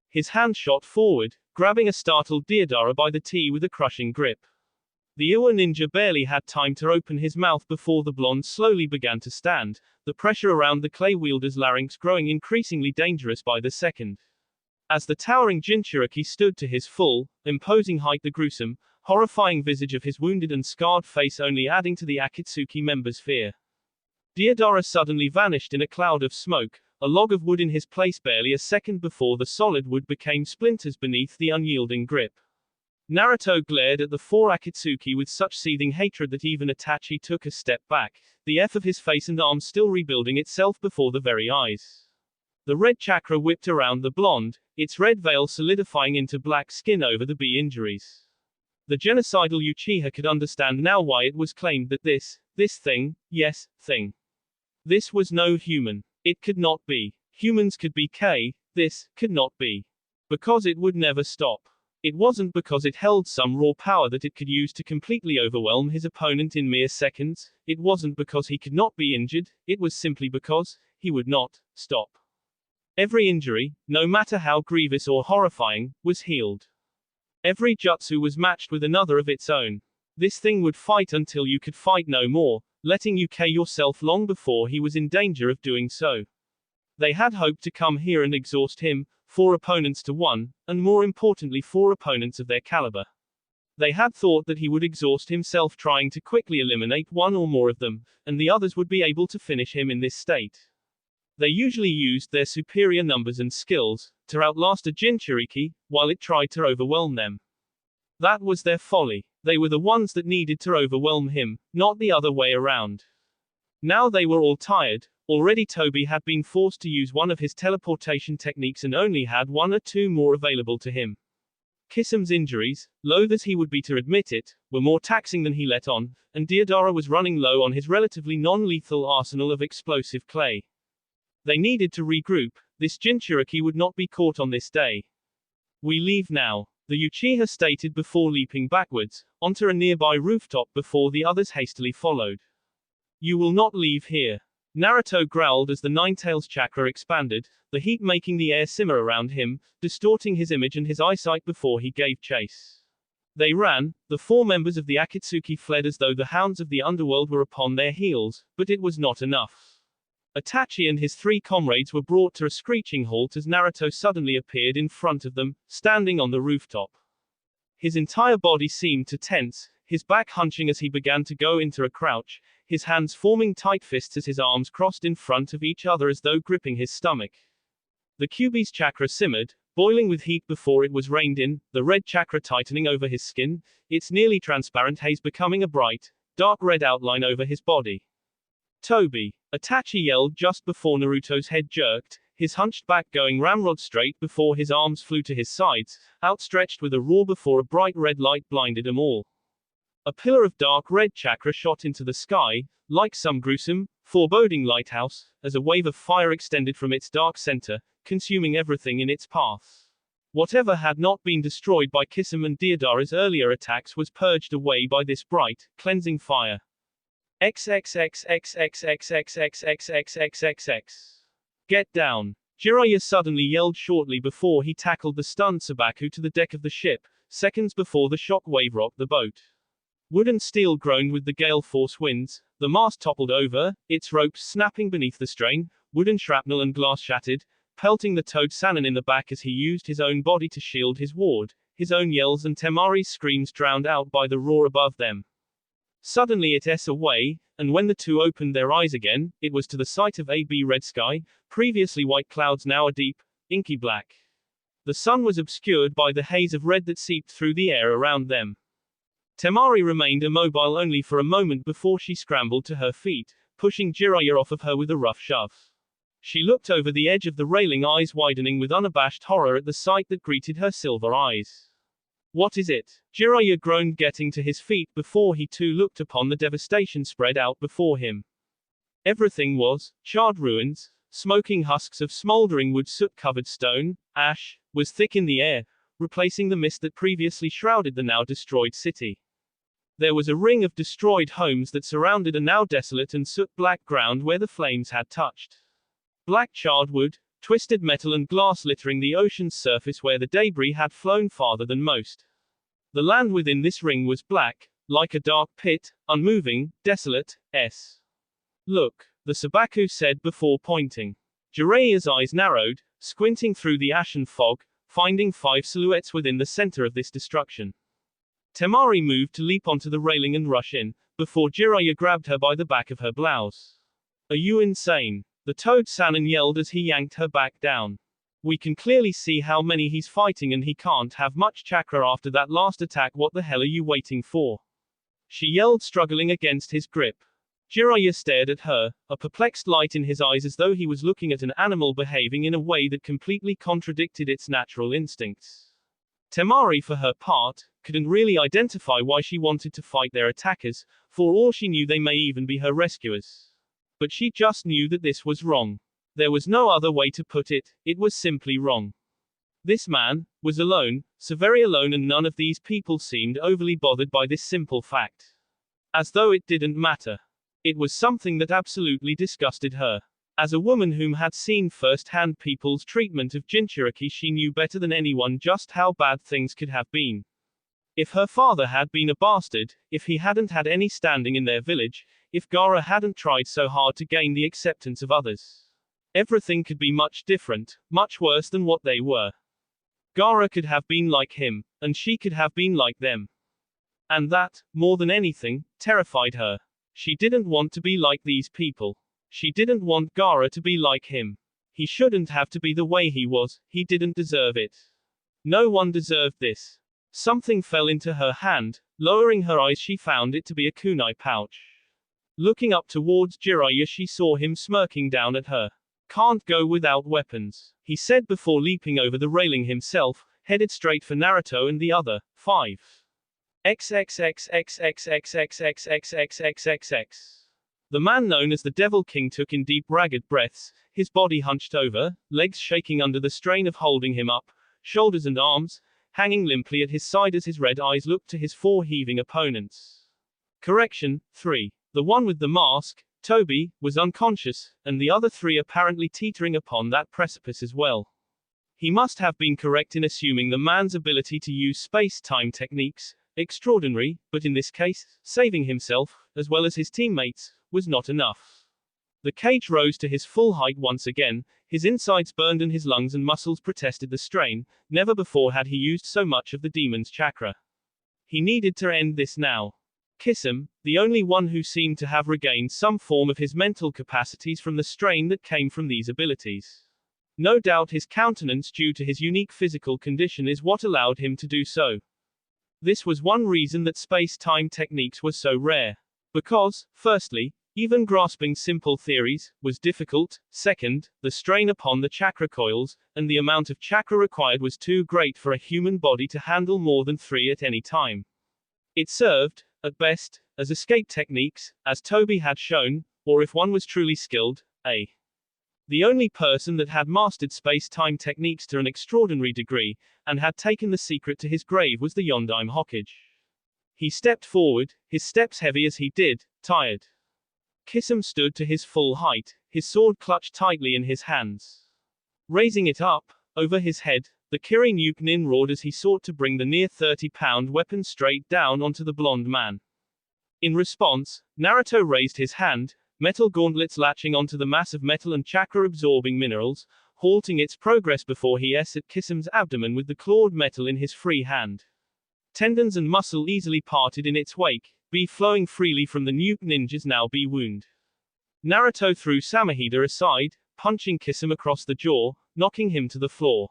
His hand shot forward, grabbing a startled Deodara by the T with a crushing grip. The Iwa ninja barely had time to open his mouth before the blonde slowly began to stand, the pressure around the clay wielder's larynx growing increasingly dangerous by the second. As the towering Jinchuriki stood to his full, imposing height, the gruesome, horrifying visage of his wounded and scarred face only adding to the Akatsuki members' fear. Deodara suddenly vanished in a cloud of smoke, a log of wood in his place barely a second before the solid wood became splinters beneath the unyielding grip. Naruto glared at the 4 Akatsuki with such seething hatred that even Itachi took a step back, the F of his face and arms still rebuilding itself before the very eyes. The red chakra whipped around the blonde, its red veil solidifying into black skin over the bee injuries. The genocidal Uchiha could understand now why it was claimed that this thing, yes, thing. This was no human. It could not be. Humans could be this could not be. Because it would never stop. It wasn't because it held some raw power that it could use to completely overwhelm his opponent in mere seconds, it wasn't because he could not be injured, it was simply because he would not stop. Every injury, no matter how grievous or horrifying, was healed. Every jutsu was matched with another of its own. This thing would fight until you could fight no more, letting you KO yourself long before he was in danger of doing so. They had hoped to come here and exhaust him, 4 opponents to 1, and more importantly 4 opponents of their caliber. They had thought that he would exhaust himself trying to quickly eliminate one or more of them, and the others would be able to finish him in this state. They usually used their superior numbers and skills to outlast a Jinchuriki, while it tried to overwhelm them. That was their folly. They were the ones that needed to overwhelm him, not the other way around. Now they were all tired. Already Toby had been forced to use one of his teleportation techniques and only had 1 or 2 more available to him. Kisam's injuries, loath as he would be to admit it, were more taxing than he let on, and Deodara was running low on his relatively non-lethal arsenal of explosive clay. They needed to regroup. This Jinchuriki would not be caught on this day. We leave now, the Uchiha stated before leaping backwards, onto a nearby rooftop before the others hastily followed. You will not leave here. Naruto growled as the Ninetales chakra expanded, the heat making the air simmer around him, distorting his image and his eyesight before he gave chase. They ran. The 4 members of the Akatsuki fled as though the hounds of the underworld were upon their heels, but it was not enough. Itachi and his 3 comrades were brought to a screeching halt as Naruto suddenly appeared in front of them, standing on the rooftop. His entire body seemed to tense, his back hunching as he began to go into a crouch, his hands forming tight fists as his arms crossed in front of each other as though gripping his stomach. The Kyuubi's chakra simmered, boiling with heat before it was reined in, the red chakra tightening over his skin, its nearly transparent haze becoming a bright, dark red outline over his body. Toby! Itachi yelled just before Naruto's head jerked, his hunched back going ramrod straight before his arms flew to his sides, outstretched with a roar before a bright red light blinded them all. A pillar of dark red chakra shot into the sky, like some gruesome, foreboding lighthouse, as a wave of fire extended from its dark center, consuming everything in its path. Whatever had not been destroyed by Kisame and Deodara's earlier attacks was purged away by this bright, cleansing fire. XXXXXXXXXXXXXXX. Get down. Jiraiya suddenly yelled shortly before he tackled the stunned Sabaku to the deck of the ship, seconds before the shock wave rocked the boat. Wood and steel groaned with the gale force winds, the mast toppled over, its ropes snapping beneath the strain, wooden shrapnel and glass shattered, pelting the Toad Sannin in the back as he used his own body to shield his ward, his own yells and Temari's screams drowned out by the roar above them. Suddenly it s away, and when the two opened their eyes again, it was to the sight of a red sky, previously white clouds now a deep, inky black. The sun was obscured by the haze of red that seeped through the air around them. Temari remained immobile only for a moment before she scrambled to her feet, pushing Jiraiya off of her with a rough shove. She looked over the edge of the railing, eyes widening with unabashed horror at the sight that greeted her silver eyes. What is it? Jiraiya groaned, getting to his feet before he too looked upon the devastation spread out before him. Everything was charred ruins, smoking husks of smoldering wood, soot-covered stone, ash, was thick in the air, replacing the mist that previously shrouded the now destroyed city. There was a ring of destroyed homes that surrounded a now desolate and soot-black ground where the flames had touched. Black charred wood, twisted metal and glass littering the ocean's surface where the debris had flown farther than most. The land within this ring was black, like a dark pit, unmoving, desolate. Look, the Sabaku said before pointing. Jiraiya's eyes narrowed, squinting through the ashen fog, finding 5 silhouettes within the center of this destruction. Temari moved to leap onto the railing and rush in, before Jiraiya grabbed her by the back of her blouse. Are you insane? The Toad Sannin yelled as he yanked her back down. We can clearly see how many he's fighting and he can't have much chakra after that last attack. What the hell are you waiting for? She yelled, struggling against his grip. Jiraiya stared at her, a perplexed light in his eyes as though he was looking at an animal behaving in a way that completely contradicted its natural instincts. Temari, for her part, couldn't really identify why she wanted to fight their attackers, for all she knew they may even be her rescuers. But she just knew that this was wrong. There was no other way to put it, it was simply wrong. This man was alone, so very alone, and none of these people seemed overly bothered by this simple fact. As though it didn't matter. It was something that absolutely disgusted her. As a woman whom had seen firsthand people's treatment of Jinchuriki, she knew better than anyone just how bad things could have been. If her father had been a bastard, if he hadn't had any standing in their village, if Gaara hadn't tried so hard to gain the acceptance of others, everything could be much different, much worse than what they were. Gaara could have been like him, and she could have been like them. And that, more than anything, terrified her. She didn't want to be like these people. She didn't want Gaara to be like him. He shouldn't have to be the way he was, he didn't deserve it. No one deserved this. Something fell into her hand. Lowering her eyes, she found it to be a kunai pouch. Looking up towards Jiraiya, she saw him smirking down at her. Can't go without weapons, he said before leaping over the railing himself, headed straight for Naruto and the other 5. XXXXXXXXXXXXXXX. The man known as the Devil King took in deep ragged breaths, his body hunched over, legs shaking under the strain of holding him up, shoulders and arms hanging limply at his side as his red eyes looked to his 4 heaving opponents. Correction, 3. The one with the mask, Toby, was unconscious, and the other 3 apparently teetering upon that precipice as well. He must have been correct in assuming the man's ability to use space-time techniques, extraordinary, but in this case, saving himself, as well as his teammates, was not enough. The cage rose to his full height once again, his insides burned and his lungs and muscles protested the strain. Never before had he used so much of the demon's chakra. He needed to end this now. Kisum, the only one who seemed to have regained some form of his mental capacities from the strain that came from these abilities. No doubt his countenance, due to his unique physical condition, is what allowed him to do so. This was one reason that space-time techniques were so rare. Because, firstly, even grasping simple theories was difficult, second, the strain upon the chakra coils, and the amount of chakra required was too great for a human body to handle more than 3 at any time. It served, at best, as escape techniques, as Toby had shown, or if one was truly skilled, the only person that had mastered space-time techniques to an extraordinary degree, and had taken the secret to his grave was the Yondaime Hokage. He stepped forward, his steps heavy as he did, tired. Kisum stood to his full height, his sword clutched tightly in his hands. Raising it up, over his head, the Kirin Yukin roared as he sought to bring the near 30-pound weapon straight down onto the blonde man. In response, Naruto raised his hand, metal gauntlets latching onto the mass of metal and chakra-absorbing minerals, halting its progress before he at Kisum's abdomen with the clawed metal in his free hand. Tendons and muscle easily parted in its wake, flowing freely from the nuke ninja's now wound. Naruto threw Samahida aside, punching Kisum across the jaw, knocking him to the floor.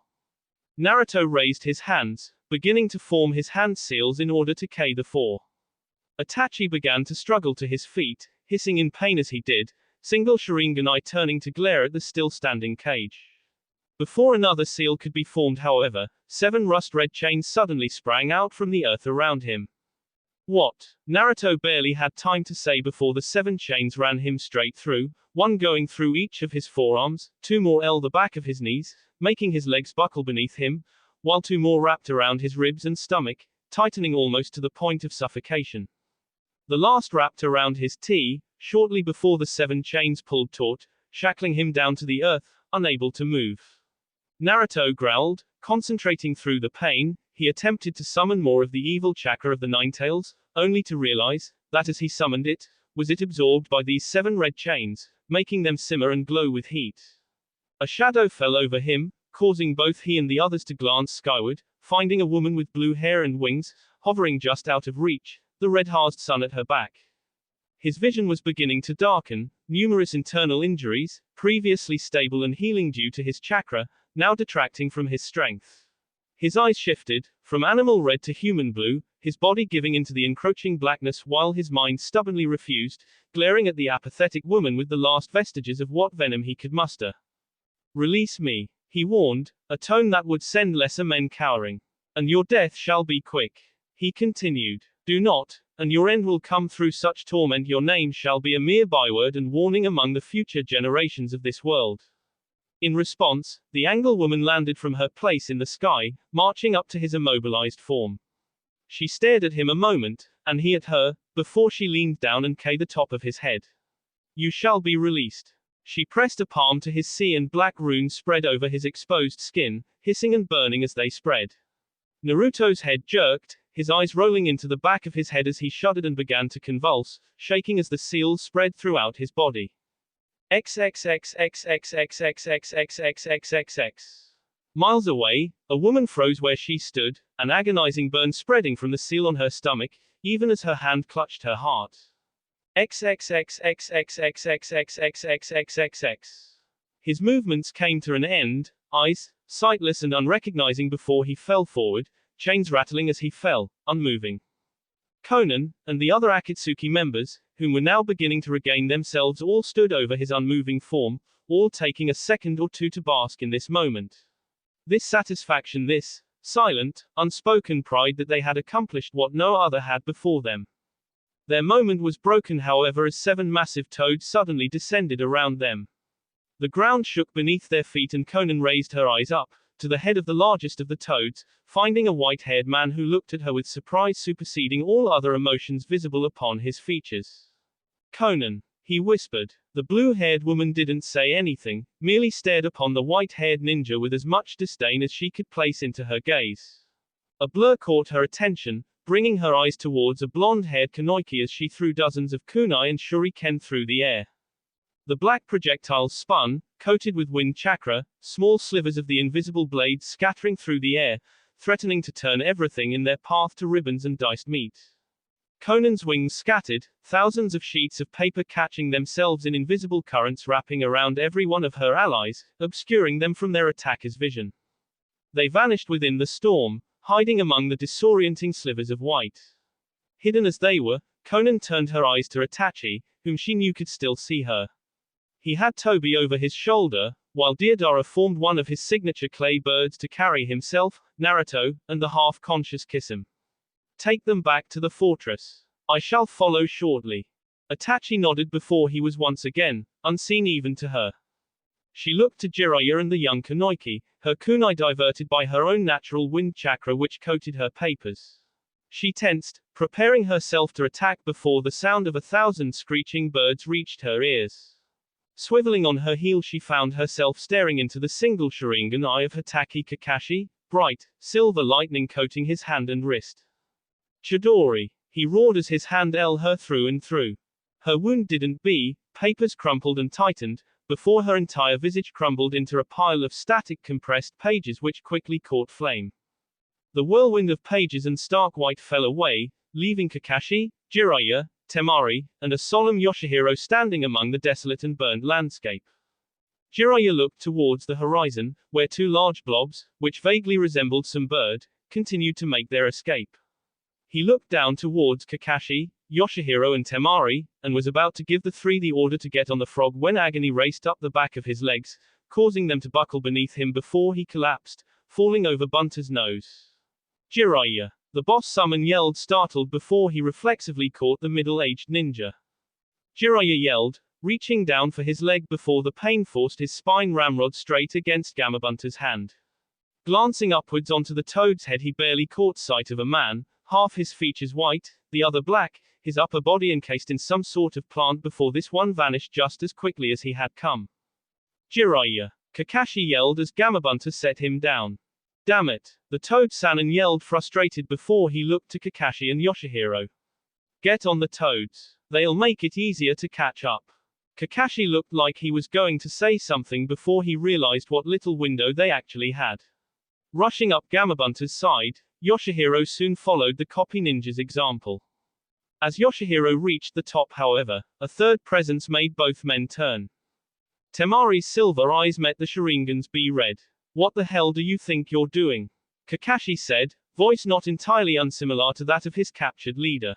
Naruto raised his hands, beginning to form his hand seals in order to K the 4. Itachi began to struggle to his feet, hissing in pain as he did, single Sharingan eye turning to glare at the still-standing cage. Before another seal could be formed, however, 7 rust-red chains suddenly sprang out from the earth around him. What? Naruto barely had time to say before the 7 chains ran him straight through, 1 going through each of his forearms, 2 more the back of his knees, making his legs buckle beneath him, while 2 more wrapped around his ribs and stomach, tightening almost to the point of suffocation. The last wrapped around his T, shortly before the 7 chains pulled taut, shackling him down to the earth, unable to move. Naruto growled, concentrating through the pain. He attempted to summon more of the evil chakra of the Ninetales, only to realize that as he summoned it, was it absorbed by these 7 red chains, making them simmer and glow with heat. A shadow fell over him, causing both he and the others to glance skyward, finding a woman with blue hair and wings, hovering just out of reach, the red-hazed sun at her back. His vision was beginning to darken, numerous internal injuries, previously stable and healing due to his chakra, now detracting from his strength. His eyes shifted, from animal red to human blue, his body giving into the encroaching blackness while his mind stubbornly refused, glaring at the apathetic woman with the last vestiges of what venom he could muster. "Release me," he warned, a tone that would send lesser men cowering. "And your death shall be quick," he continued. "Do not, and your end will come through such torment your name shall be a mere byword and warning among the future generations of this world." In response, the Anglewoman landed from her place in the sky, marching up to his immobilized form. She stared at him a moment, and he at her, before she leaned down and K the top of his head. "You shall be released," She pressed a palm to his sea and black runes spread over his exposed skin, hissing and burning as they spread. Naruto's head jerked, his eyes rolling into the back of his head as he shuddered and began to convulse, shaking as the seals spread throughout his body. XXXXXXXXXXXXXX. Miles away, a woman froze where she stood, an agonizing burn spreading from the seal on her stomach, even as her hand clutched her heart. XXXXXXXXXXXXXXX. His movements came to an end, eyes, sightless and unrecognizing before he fell forward, chains rattling as he fell, unmoving. Conan, and the other Akatsuki members, whom were now beginning to regain themselves, all stood over his unmoving form, all taking a second or two to bask in this moment. This satisfaction, this silent, unspoken pride that they had accomplished what no other had before them. Their moment was broken, however, as 7 massive toads suddenly descended around them. The ground shook beneath their feet and Conan raised her eyes up, to the head of the largest of the toads, finding a white-haired man who looked at her with surprise superseding all other emotions visible upon his features. Conan, he whispered. The blue-haired woman didn't say anything, merely stared upon the white-haired ninja with as much disdain as she could place into her gaze. A blur caught her attention, bringing her eyes towards a blonde-haired Kanoiki as she threw dozens of kunai and shuriken through the air. The black projectiles spun, coated with wind chakra, small slivers of the invisible blades scattering through the air, threatening to turn everything in their path to ribbons and diced meat. Conan's wings scattered, thousands of sheets of paper catching themselves in invisible currents wrapping around every one of her allies, obscuring them from their attacker's vision. They vanished within the storm, hiding among the disorienting slivers of white. Hidden as they were, Conan turned her eyes to Itachi, whom she knew could still see her. He had Toby over his shoulder, while Deodara formed one of his signature clay birds to carry himself, Naruto, and the half-conscious Kisame. Take them back to the fortress. I shall follow shortly. Itachi nodded before he was once again, unseen even to her. She looked to Jiraiya and the young Kanoiki, her kunai diverted by her own natural wind chakra which coated her papers. She tensed, preparing herself to attack before the sound of 1,000 screeching birds reached her ears. Swiveling on her heel she found herself staring into the single Sharingan eye of Hatake Kakashi, bright, silver lightning coating his hand and wrist. Chidori, he roared as his hand L her through and through. Her wound didn't be, papers crumpled and tightened, before her entire visage crumbled into a pile of static compressed pages which quickly caught flame. The whirlwind of pages and stark white fell away, leaving Kakashi, Jiraiya, Temari, and a solemn Yoshihiro standing among the desolate and burned landscape. Jiraiya looked towards the horizon, where 2 large blobs, which vaguely resembled some bird, continued to make their escape. He looked down towards Kakashi, Yoshihiro and Temari, and was about to give the 3 the order to get on the frog when agony raced up the back of his legs, causing them to buckle beneath him before he collapsed, falling over Bunter's nose. Jiraiya. The boss summon yelled startled before he reflexively caught the middle-aged ninja. Jiraiya yelled, reaching down for his leg before the pain forced his spine ramrod straight against Gamabunter's hand. Glancing upwards onto the toad's head he barely caught sight of a man, half his features white, the other black, his upper body encased in some sort of plant before this one vanished just as quickly as he had come. Jiraiya. Kakashi yelled as Gamabunter set him down. Damn it, the Toad-Sanin yelled frustrated before he looked to Kakashi and Yoshihiro. Get on the toads. They'll make it easier to catch up. Kakashi looked like he was going to say something before he realized what little window they actually had. Rushing up Gamabunter's side, Yoshihiro soon followed the copy ninja's example. As Yoshihiro reached the top, however, a third presence made both men turn. Temari's silver eyes met the Sharingan's red. What the hell do you think you're doing? Kakashi said, voice not entirely unsimilar to that of his captured leader.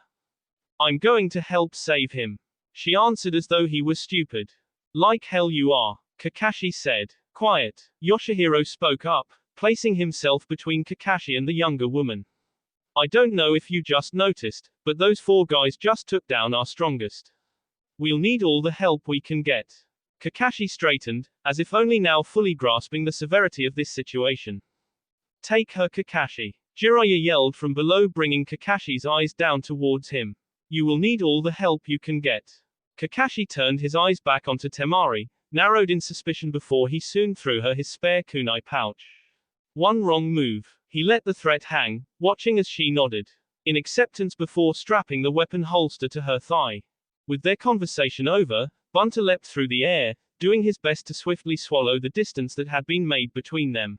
I'm going to help save him. She answered as though he was stupid. Like hell you are, Kakashi said. Quiet. Yoshihiro spoke up, placing himself between Kakashi and the younger woman. I don't know if you just noticed, but those 4 guys just took down our strongest. We'll need all the help we can get. Kakashi straightened, as if only now fully grasping the severity of this situation. Take her, Kakashi. Jiraiya yelled from below, bringing Kakashi's eyes down towards him. You will need all the help you can get. Kakashi turned his eyes back onto Temari, narrowed in suspicion before he soon threw her his spare kunai pouch. One wrong move. He let the threat hang, watching as she nodded in acceptance before strapping the weapon holster to her thigh. With their conversation over, Bunter leapt through the air, doing his best to swiftly swallow the distance that had been made between them.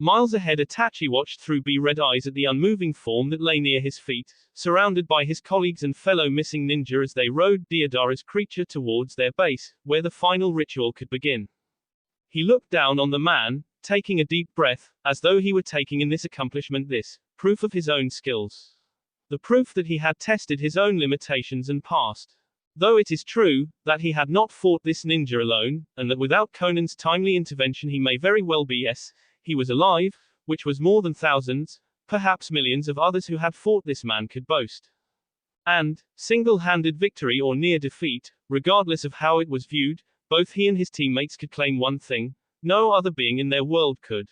Miles ahead, Itachi watched through red eyes at the unmoving form that lay near his feet, surrounded by his colleagues and fellow missing ninja as they rode Deodara's creature towards their base, where the final ritual could begin. He looked down on the man, taking a deep breath, as though he were taking in this accomplishment, this proof of his own skills. The proof that he had tested his own limitations and passed. Though it is true that he had not fought this ninja alone, and that without Conan's timely intervention he may very well be he was alive, which was more than thousands, perhaps millions of others who had fought this man could boast. And, single-handed victory or near defeat, regardless of how it was viewed, both he and his teammates could claim one thing: no other being in their world could.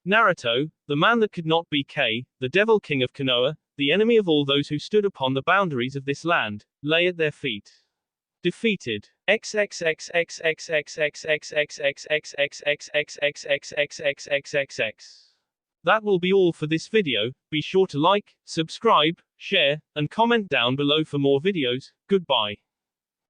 Naruto, the man that could not be the Devil King of Konoha, the enemy of all those who stood upon the boundaries of this land, lay at their feet. Defeated. That will be all for this video. Be sure to like, subscribe, share, and comment down below for more videos. Goodbye.